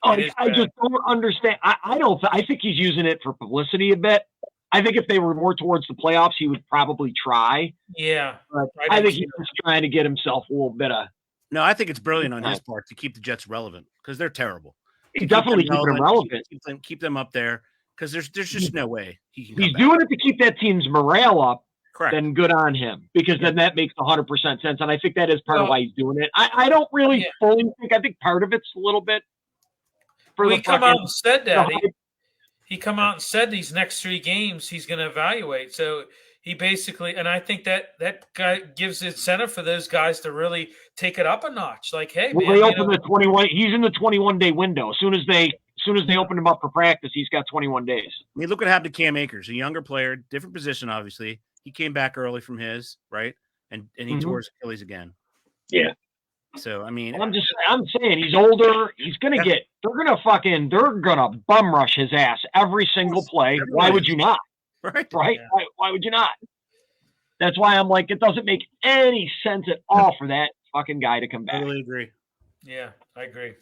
I just don't understand. I think he's using it for publicity a bit. I think if they were more towards the playoffs, he would probably try. Yeah. But I think he's just trying to get himself a little bit of. No, I think it's brilliant on his part to keep the Jets relevant because they're terrible. He's definitely keeping them relevant. Keep them up there because there's just no way he can. He's doing it to keep that team's morale up. Correct. Then good on him because then that makes 100% sense, and I think that is part of why he's doing it. I don't really fully think. I think part of it's a little bit. He come out and said that. He come out and said these next 3 games he's going to evaluate. So he basically, and I think that guy gives incentive for those guys to really take it up a notch. Like, hey, well, man, they open the 21. He's in the 21-day window. As soon as they open him up for practice, he's got 21 days. I mean, look what happened to Cam Akers, a younger player, different position, obviously. He came back early from his, right? And he tore his Achilles again. Yeah. So, I mean, I'm saying he's older. He's going to they're going to bum rush his ass every single play. Why would you not? Right. Yeah. Why would you not? That's why I'm like, it doesn't make any sense at all for that fucking guy to come back. I really agree. Yeah, I agree.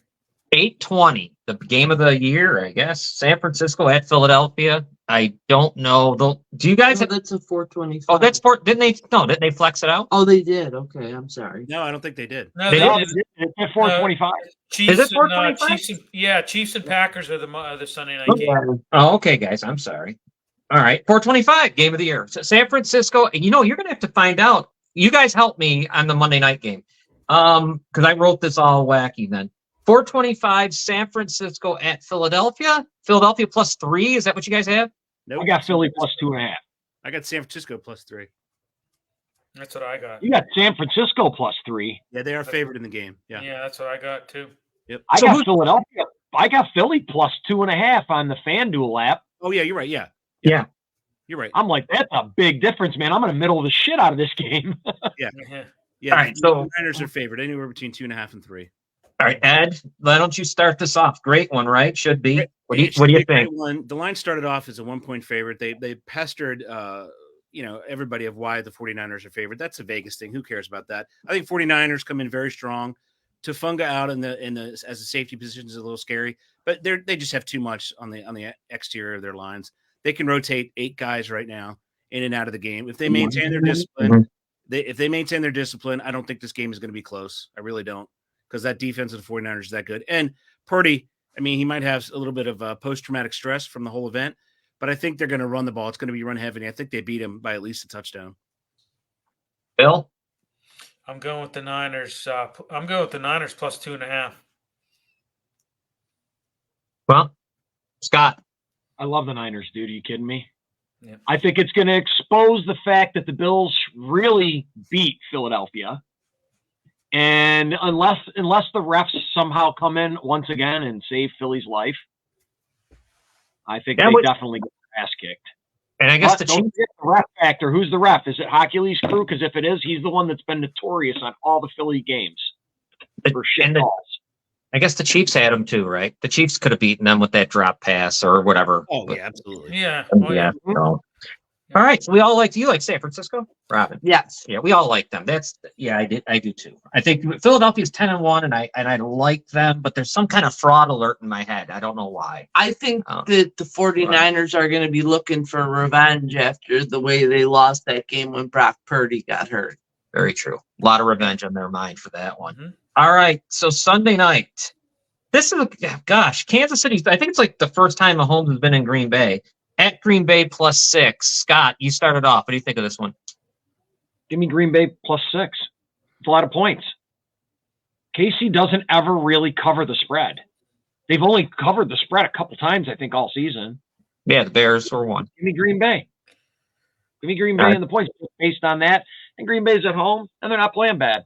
8:20, the game of the year, I guess. San Francisco at Philadelphia. I don't know. Do you guys? That's a 425. Oh, that's didn't they flex it out? Oh, they did. Okay, I'm sorry. No, I don't think they did. No, They did. It's at 425. Chiefs Is it 425? Chiefs and Packers are the Sunday night game. Oh, okay, guys. I'm sorry. All right, 425 game of the year. So San Francisco. You're going to have to find out. You guys help me on the Monday night game, because I wrote this all wacky then. 425 San Francisco at Philadelphia. Philadelphia plus 3. Is that what you guys have? Nope. I got Philly plus 2.5. I got San Francisco plus 3. That's what I got. You got San Francisco plus 3. Yeah, they are favored in the game. Yeah. Yeah, that's what I got too. Yep. I got Philadelphia. I got Philly plus 2.5 on the FanDuel app. Oh yeah, you're right. Yeah. You're right. I'm like, that's a big difference, man. I'm going to middle the shit out of this game. Yeah. Yeah. All right, so the Niners are favored anywhere between 2.5 and 3. All right, Ed, why don't you start this off? Great one, right? Should be. What do you think? The line started off as a 1-point favorite. They pestered everybody of why the 49ers are favored. That's a Vegas thing. Who cares about that? I think 49ers come in very strong. Tufunga out in the as a safety position is a little scary, but they just have too much on the exterior of their lines. They can rotate 8 guys right now in and out of the game. If they maintain their discipline, I don't think this game is going to be close. I really don't. Because that defense of the 49ers is that good. And Purdy, I mean, he might have a little bit of post-traumatic stress from the whole event, but I think they're going to run the ball. It's going to be run heavy. I think they beat him by at least a touchdown. Bill? I'm going with the Niners. I'm going with the Niners plus 2.5. Well, Scott. I love the Niners, dude. Are you kidding me? Yeah. I think it's going to expose the fact that the Bills really beat Philadelphia. And unless the refs somehow come in once again and save Philly's life, I think they definitely get their ass kicked. And I guess But don't forget the ref factor. Who's the ref? Is it Hercules Crew? Because if it is, he's the one that's been notorious on all the Philly games for shit calls. I guess the Chiefs had them too, right? The Chiefs could have beaten them with that drop pass or whatever. Oh, yeah, absolutely. Yeah. So. All right. So we all you like San Francisco, Robin? Yes. Yeah, we all like them. I do too. I think Philadelphia's 10-1, and I like them, but there's some kind of fraud alert in my head. I don't know why. I think that the 49ers are going to be looking for revenge after the way they lost that game when Brock Purdy got hurt. Very true. A lot of revenge on their mind for that one. Mm-hmm. All right. So Sunday night. This is, Kansas City. I think it's like the first time Mahomes has been in Green Bay. At Green Bay +6. Scott, you started off. What do you think of this one? Give me Green Bay +6. It's a lot of points. KC doesn't ever really cover the spread. They've only covered the spread a couple times, I think, all season. Yeah, the Bears were one. Give me Green Bay. Give me Green Bay and the points based on that. And Green Bay's at home, and they're not playing bad.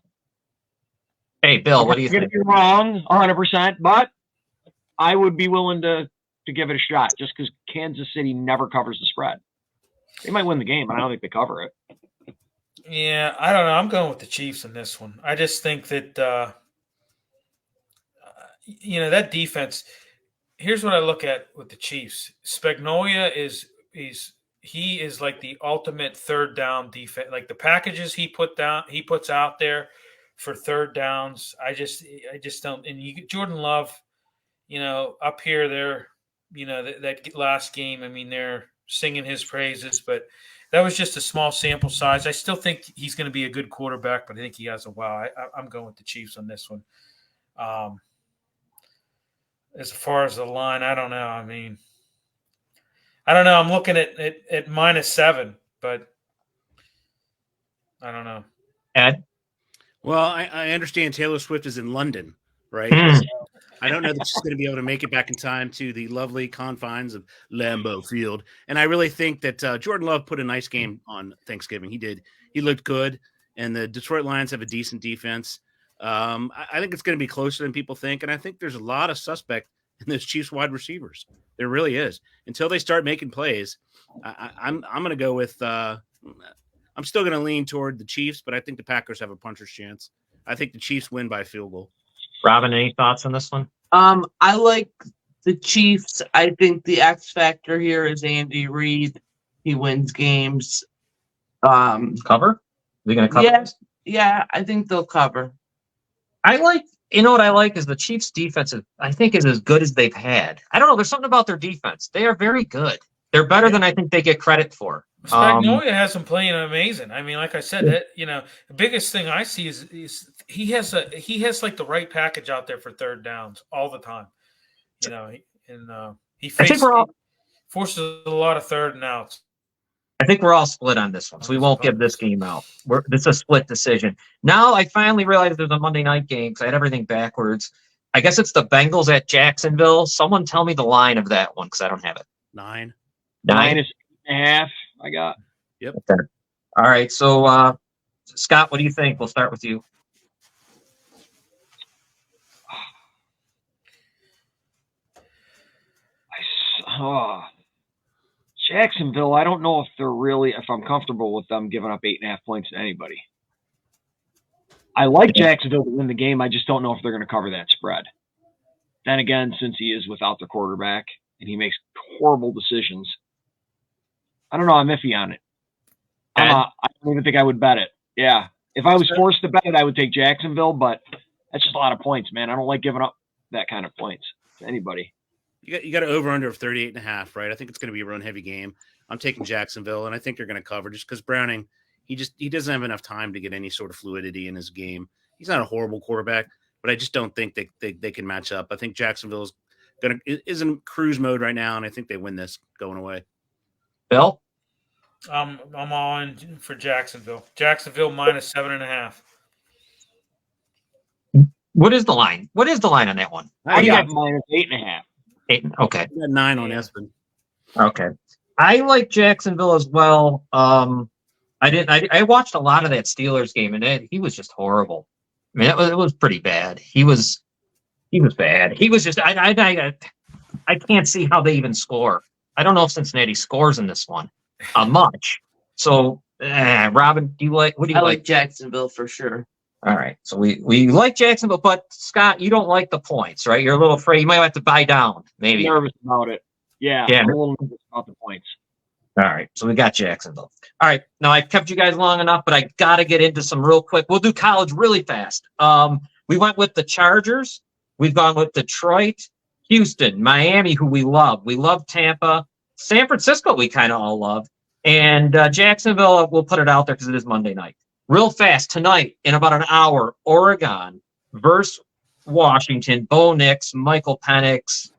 Hey, Bill, what do you think? You're wrong 100%, but I would be willing to give it a shot just because Kansas City never covers the spread. They might win the game, but I don't think they cover it. Yeah, I don't know. I'm going with the Chiefs in this one. I just think that, that defense, here's what I look at with the Chiefs. Spagnolia is like the ultimate third down defense. Like the packages he puts out there for third downs. I just don't. And Jordan Love, up here there, that last game, I mean, they're singing his praises, but that was just a small sample size. I still think he's going to be a good quarterback, but I think he has a wow. I'm going with the Chiefs on this one. As far as the line, I don't know. I mean, I don't know. I'm looking at -7, but I don't know. Ed? Well, I understand Taylor Swift is in London, right? So I don't know that she's going to be able to make it back in time to the lovely confines of Lambeau Field. And I really think that Jordan Love put a nice game on Thanksgiving. He did. He looked good. And the Detroit Lions have a decent defense. I think it's going to be closer than people think. And I think there's a lot of suspect in those Chiefs wide receivers. There really is. Until they start making plays, I'm going to go with I'm still going to lean toward the Chiefs, but I think the Packers have a puncher's chance. I think the Chiefs win by a field goal. Robin, any thoughts on this one? I like the Chiefs. I think the X factor here is Andy Reid. He wins games. Cover? Are they going to cover? Yeah, I think they'll cover. What I like is the Chiefs' defense, I think, is as good as they've had. I don't know. There's something about their defense. They are very good. They're better than I think they get credit for. Spagnolia has them playing amazing. I mean, like I said, the biggest thing I see is he has like the right package out there for third downs all the time. He forces a lot of third and outs. I think we're all split on this one, so we won't give this game out. This is a split decision. Now I finally realized there's a Monday night game because I had everything backwards. I guess it's the Bengals at Jacksonville. Someone tell me the line of that one because I don't have it. 9. -8.5. I got. Yep. Okay. All right. So, Scott, what do you think? We'll start with you. Jacksonville, I don't know if I'm comfortable with them giving up 8.5 points to anybody. I like Jacksonville to win the game. I just don't know if they're going to cover that spread. Then again, since he is without the quarterback and he makes horrible decisions, I don't know. I'm iffy on it. I don't even think I would bet it. Yeah. If I was forced to bet it, I would take Jacksonville, but that's just a lot of points, man. I don't like giving up that kind of points to anybody. You got an over-under of 38.5, right? I think it's going to be a run-heavy game. I'm taking Jacksonville, and I think they're going to cover just because Browning, he doesn't have enough time to get any sort of fluidity in his game. He's not a horrible quarterback, but I just don't think they can match up. I think Jacksonville is in cruise mode right now, and I think they win this going away. Bill? I'm all in for Jacksonville. Jacksonville -7.5. What is the line? What is the line on that one? I got -8.5. 8. Okay. I got 9 on Espen. Okay. I like Jacksonville as well. I watched a lot of that Steelers game, and he was just horrible. I mean, it was pretty bad. He was bad. He was just I can't see how they even score. I don't know if Cincinnati scores in this one much. So, Robin, what do you I like? like Jacksonville for sure. All right. So we like Jacksonville, but Scott, you don't like the points, right? You're a little afraid. You might have to buy down, maybe. Nervous about it. Yeah. Yeah. I'm a little nervous about the points. All right. So we got Jacksonville. All right. Now I've kept you guys long enough, but I got to get into some real quick. We'll do college really fast. We went with the Chargers. We've gone with Detroit, Houston, Miami, who we love. We love Tampa. San Francisco, we kind of all love. And Jacksonville, we'll put it out there because it is Monday night. Real fast, tonight, in about an hour, Oregon versus Washington. Bo Nix, Michael Penix.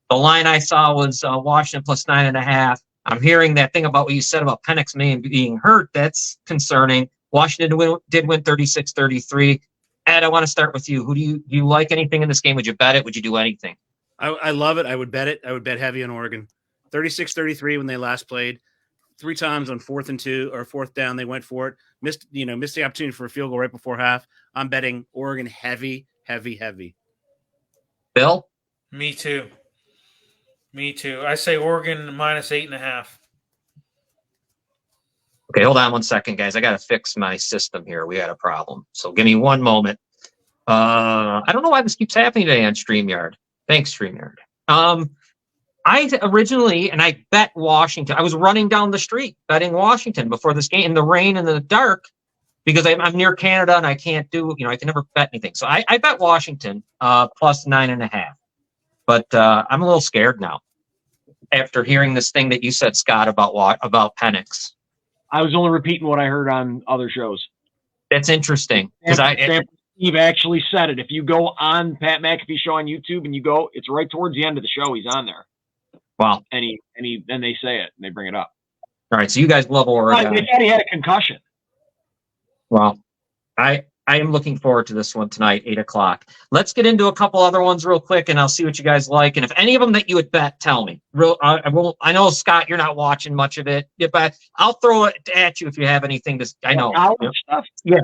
The line I saw was Washington plus 9.5. I'm hearing that thing about what you said about Penix being hurt. That's concerning. Washington did win 36-33. Ed, I want to start with you. Do you like anything in this game? Would you bet it? Would you do anything? I love it. I would bet it. I would bet heavy on Oregon. 36-33 when they last played. 3 times on 4th and 2 or 4th down, they went for it. Missed the opportunity for a field goal right before half. I'm betting Oregon heavy. Bill? Me too. I say Oregon minus 8.5. Okay, hold on one second, guys. I got to fix my system here. We had a problem. So give me one moment. I don't know why this keeps happening today on StreamYard. Thanks, StreamYard. I originally, and I bet Washington. I was running down the street betting Washington before this game in the rain and the dark because I'm near Canada and I can't I can never bet anything. So I bet Washington plus 9.5. But I'm a little scared now after hearing this thing that you said, Scott, about Penix. I was only repeating what I heard on other shows. That's interesting because Steve actually said it. If you go on Pat McAfee show on YouTube and you go, it's right towards the end of the show. He's on there. Wow. And then they say it and they bring it up. All right. So you guys love Oregon. They said he had a concussion. Well, I am looking forward to this one tonight, 8:00. Let's get into a couple other ones real quick, and I'll see what you guys like. And if any of them that you would bet, tell me. I know, Scott, you're not watching much of it, but I'll throw it at you if you have anything to. I know. College stuff? Yeah.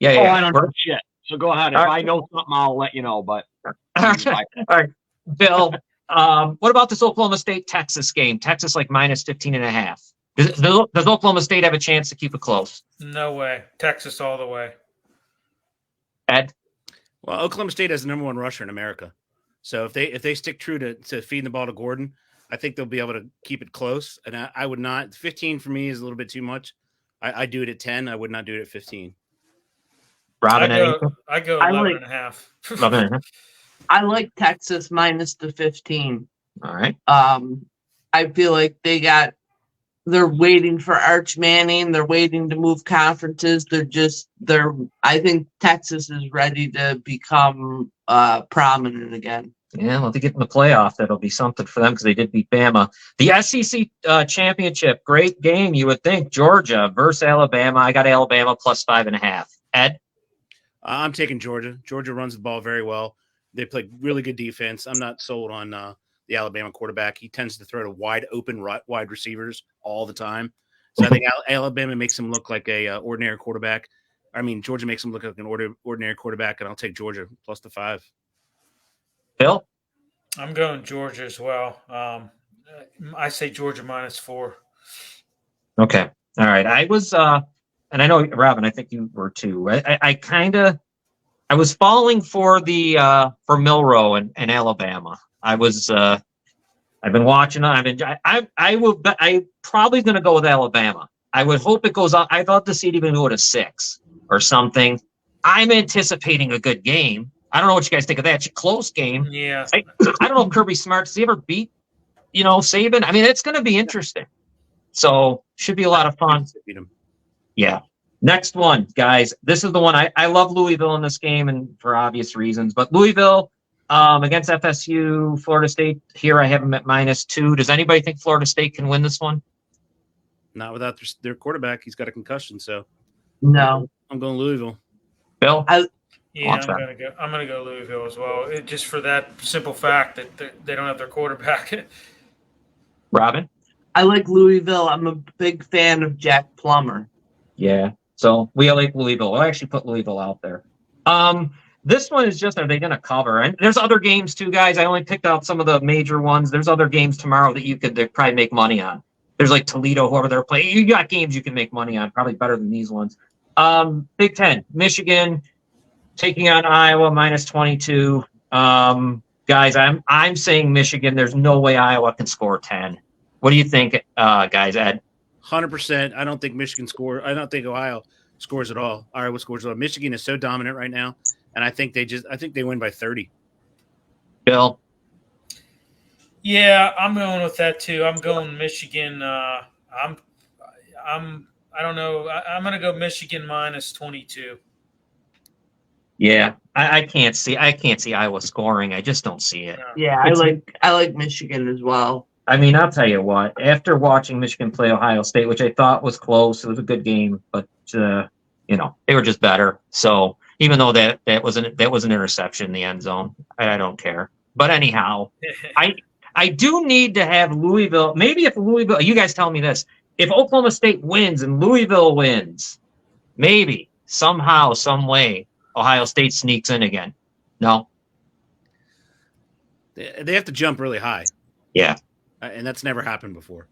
Oh, I don't know shit. So go ahead. If I know something, I'll let you know. But all right, Bill. What about this Oklahoma State-Texas game? Texas like minus 15.5. Does Oklahoma State have a chance to keep it close? No way. Texas all the way. Ed? Well, Oklahoma State has the number 1 rusher in America. So if they stick true to feeding the ball to Gordon, I think they'll be able to keep it close. And I would not. 15 for me is a little bit too much. I do it at 10. I would not do it at 15. Robin, I go 11.5. 11.5. I like Texas minus the 15. All right. I feel like they're waiting for Arch Manning. They're waiting to move conferences. I think Texas is ready to become prominent again. Yeah, well, if they get in the playoff, that'll be something for them because they did beat Bama. The SEC championship, great game, you would think. Georgia versus Alabama. I got Alabama plus 5.5. Ed? I'm taking Georgia. Georgia runs the ball very well. They play really good defense. I'm not sold on the Alabama quarterback. He tends to throw to wide open wide receivers all the time. So I think Alabama makes him look like a ordinary quarterback. I mean, Georgia makes him look like an ordinary quarterback, and I'll take Georgia plus the 5. Bill? I'm going Georgia as well. I say Georgia minus 4. Okay. All right. I was, and I know, Robin, I think you were too. I was falling for for Milroe and Alabama. I've been watching. I probably going to go with Alabama. I would hope it goes on. I'd love to see it even go to 6 or something. I'm anticipating a good game. I don't know what you guys think of that. It's a close game. Yeah. I don't know if Kirby Smart, does he ever beat, Saban? I mean, it's going to be interesting. So should be a lot of fun. Yeah. Next one, guys. This is the one I love Louisville in this game, and for obvious reasons. But Louisville against FSU, Florida State. Here I have them at -2. Does anybody think Florida State can win this one? Not without their quarterback. He's got a concussion, so no. I'm going Louisville. Bill? Yeah, I'm gonna go Louisville as well, just for that simple fact that they don't have their quarterback. Robin? I like Louisville. I'm a big fan of Jack Plummer. Yeah. So we like Louisville. We'll actually put Louisville out there. This one is just, are they going to cover? And there's other games too, guys. I only picked out some of the major ones. There's other games tomorrow that you could probably make money on. There's like Toledo, whoever they're playing. You got games you can make money on, probably better than these ones. Big Ten, Michigan taking on Iowa -22. Guys, I'm saying Michigan. There's no way Iowa can score 10. What do you think, guys? Ed? 100%. I don't think Michigan score. I don't think Ohio scores at all. Iowa scores at all. Michigan is so dominant right now, and I think they win by 30. Bill? Yeah, I'm going with that too. I'm going Michigan. I don't know. I'm going to go Michigan -22. Yeah, I can't see Iowa scoring. I just don't see it. Yeah, I like Michigan as well. I mean, I'll tell you what. After watching Michigan play Ohio State, which I thought was close, it was a good game, but they were just better. So even though that was an interception in the end zone, I don't care. But anyhow, I do need to have Louisville. Maybe if Louisville, you guys tell me this: if Oklahoma State wins and Louisville wins, maybe somehow, some way, Ohio State sneaks in again. No, they have to jump really high. Yeah. And that's never happened before.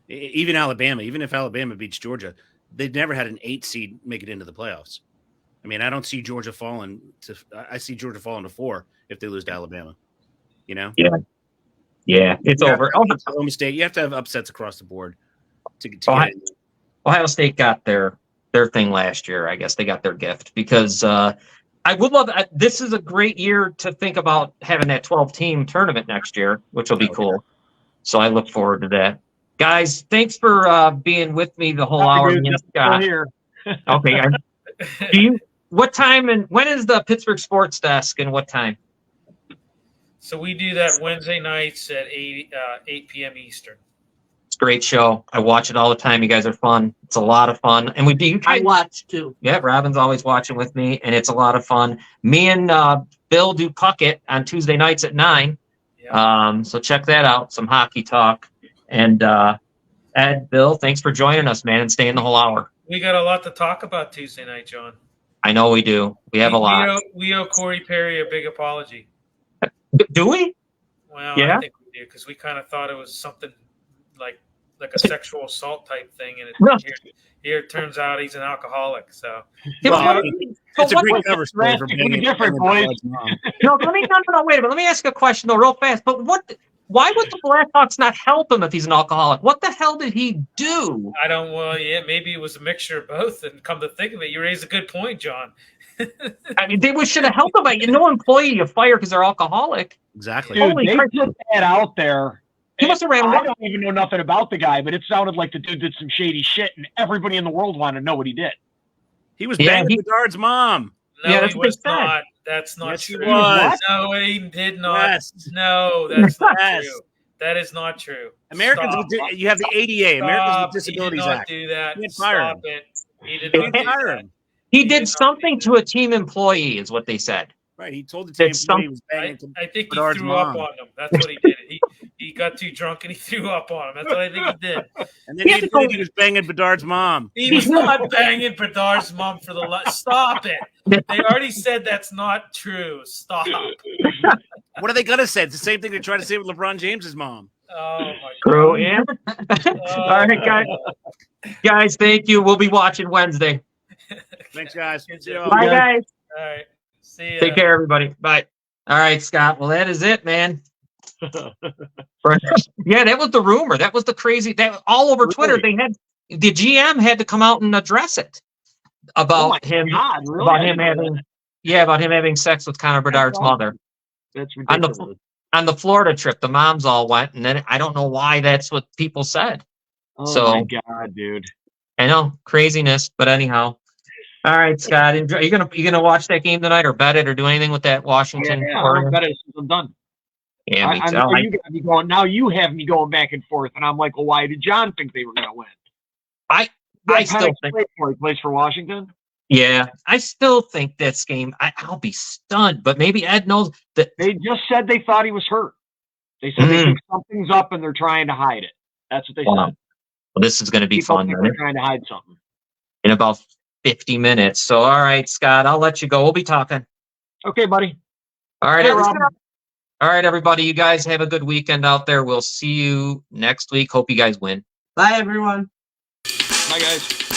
Even Alabama, even if Alabama beats Georgia, they've never had an 8 seed make it into the playoffs. I mean, I don't see Georgia falling to. I see Georgia falling to 4 if they lose to Alabama. Yeah, it's over. Oklahoma State, you have to have upsets across the board to get in. Ohio State got their thing last year. I guess they got their gift because I would love. This is a great year to think about having that 12-team tournament next year, which will be cool. So I look forward to that. Guys, thanks for being with me the whole hour. Here. Okay. What time and when is the Pittsburgh Sports Desk and what time? So we do that Wednesday nights at 8 p.m. Eastern. It's a great show. I watch it all the time. You guys are fun. It's a lot of fun. And I watch too. Yeah, Robin's always watching with me, and it's a lot of fun. Me and Bill do Puck It on Tuesday nights at 9. So check that out, some hockey talk. And Ed, Bill, thanks for joining us, man, and staying the whole hour. We got a lot to talk about Tuesday night, John. I know we do. We have a lot. We owe Corey Perry a big apology. Do we? Well, yeah. I think we do, because we kind of thought it was something like a sexual assault type thing, and here it turns out he's an alcoholic. So it's a great cover story for being different, boys. No, wait a minute. Let me ask a question though, real fast. But why would the Blackhawks not help him if he's an alcoholic? What the hell did he do? I don't. Well, yeah, maybe it was a mixture of both. And come to think of it, you raise a good point, John. I mean, they should have helped him. No employee you fire because they're alcoholic. Exactly. Dude, they put that out there. He must have ran. I don't even know nothing about the guy, but it sounded like the dude did some shady shit, and everybody in the world wanted to know what he did. He was banging Bedard's mom. No, that's he was not. That's not true. No, he did not. Yes. No, that's not true. That is not true. Americans, you have the ADA, Americans with Disabilities Act. He did not do that. Stop it. He did not fire him. He did something to a team employee, is what they said. Right, he told the team employee he was banging I think he threw up on him. That's what he did. He got too drunk and he threw up on him. That's what I think he did. And then he was banging Bedard's mom. He was not banging Bedard's mom for the Stop it. They already said that's not true. Stop. What are they going to say? It's the same thing they tried to say with LeBron James's mom. Oh, my God. True, yeah. All right, guys. Guys, thank you. We'll be watching Wednesday. Thanks, guys. Bye, guys. All right. See ya. Take care, everybody. Bye. All right, Scott. Well, that is it, man. Yeah, that was the rumor. That was the crazy. That all over Twitter. They had the GM had to come out and address it about him. God, really? About him having sex with Connor Bedard's mother. That's ridiculous. On the Florida trip, the moms all went, and then I don't know why that's what people said. Oh my God, dude! I know, craziness, but anyhow. All right, Scott. Enjoy. You gonna watch that game tonight, or bet it, or do anything with that Washington? Yeah, I'll bet it since I'm done. Yeah, I know you got me going. Now you have me going back and forth, and I'm like, well, why did John think they were going to win? I still think he plays for Washington. Yeah, I still think this game, I'll be stunned, but maybe Ed knows that. They just said they thought he was hurt. They said they think something's up and they're trying to hide it. That's what they said. Well, this is going to be People fun. think they're trying to hide something. In about 50 minutes. So, all right, Scott, I'll let you go. We'll be talking. Okay, buddy. All right, Hey, everybody. Rob. All right, everybody. You guys have a good weekend out there. We'll see you next week. Hope you guys win. Bye, everyone. Bye, guys.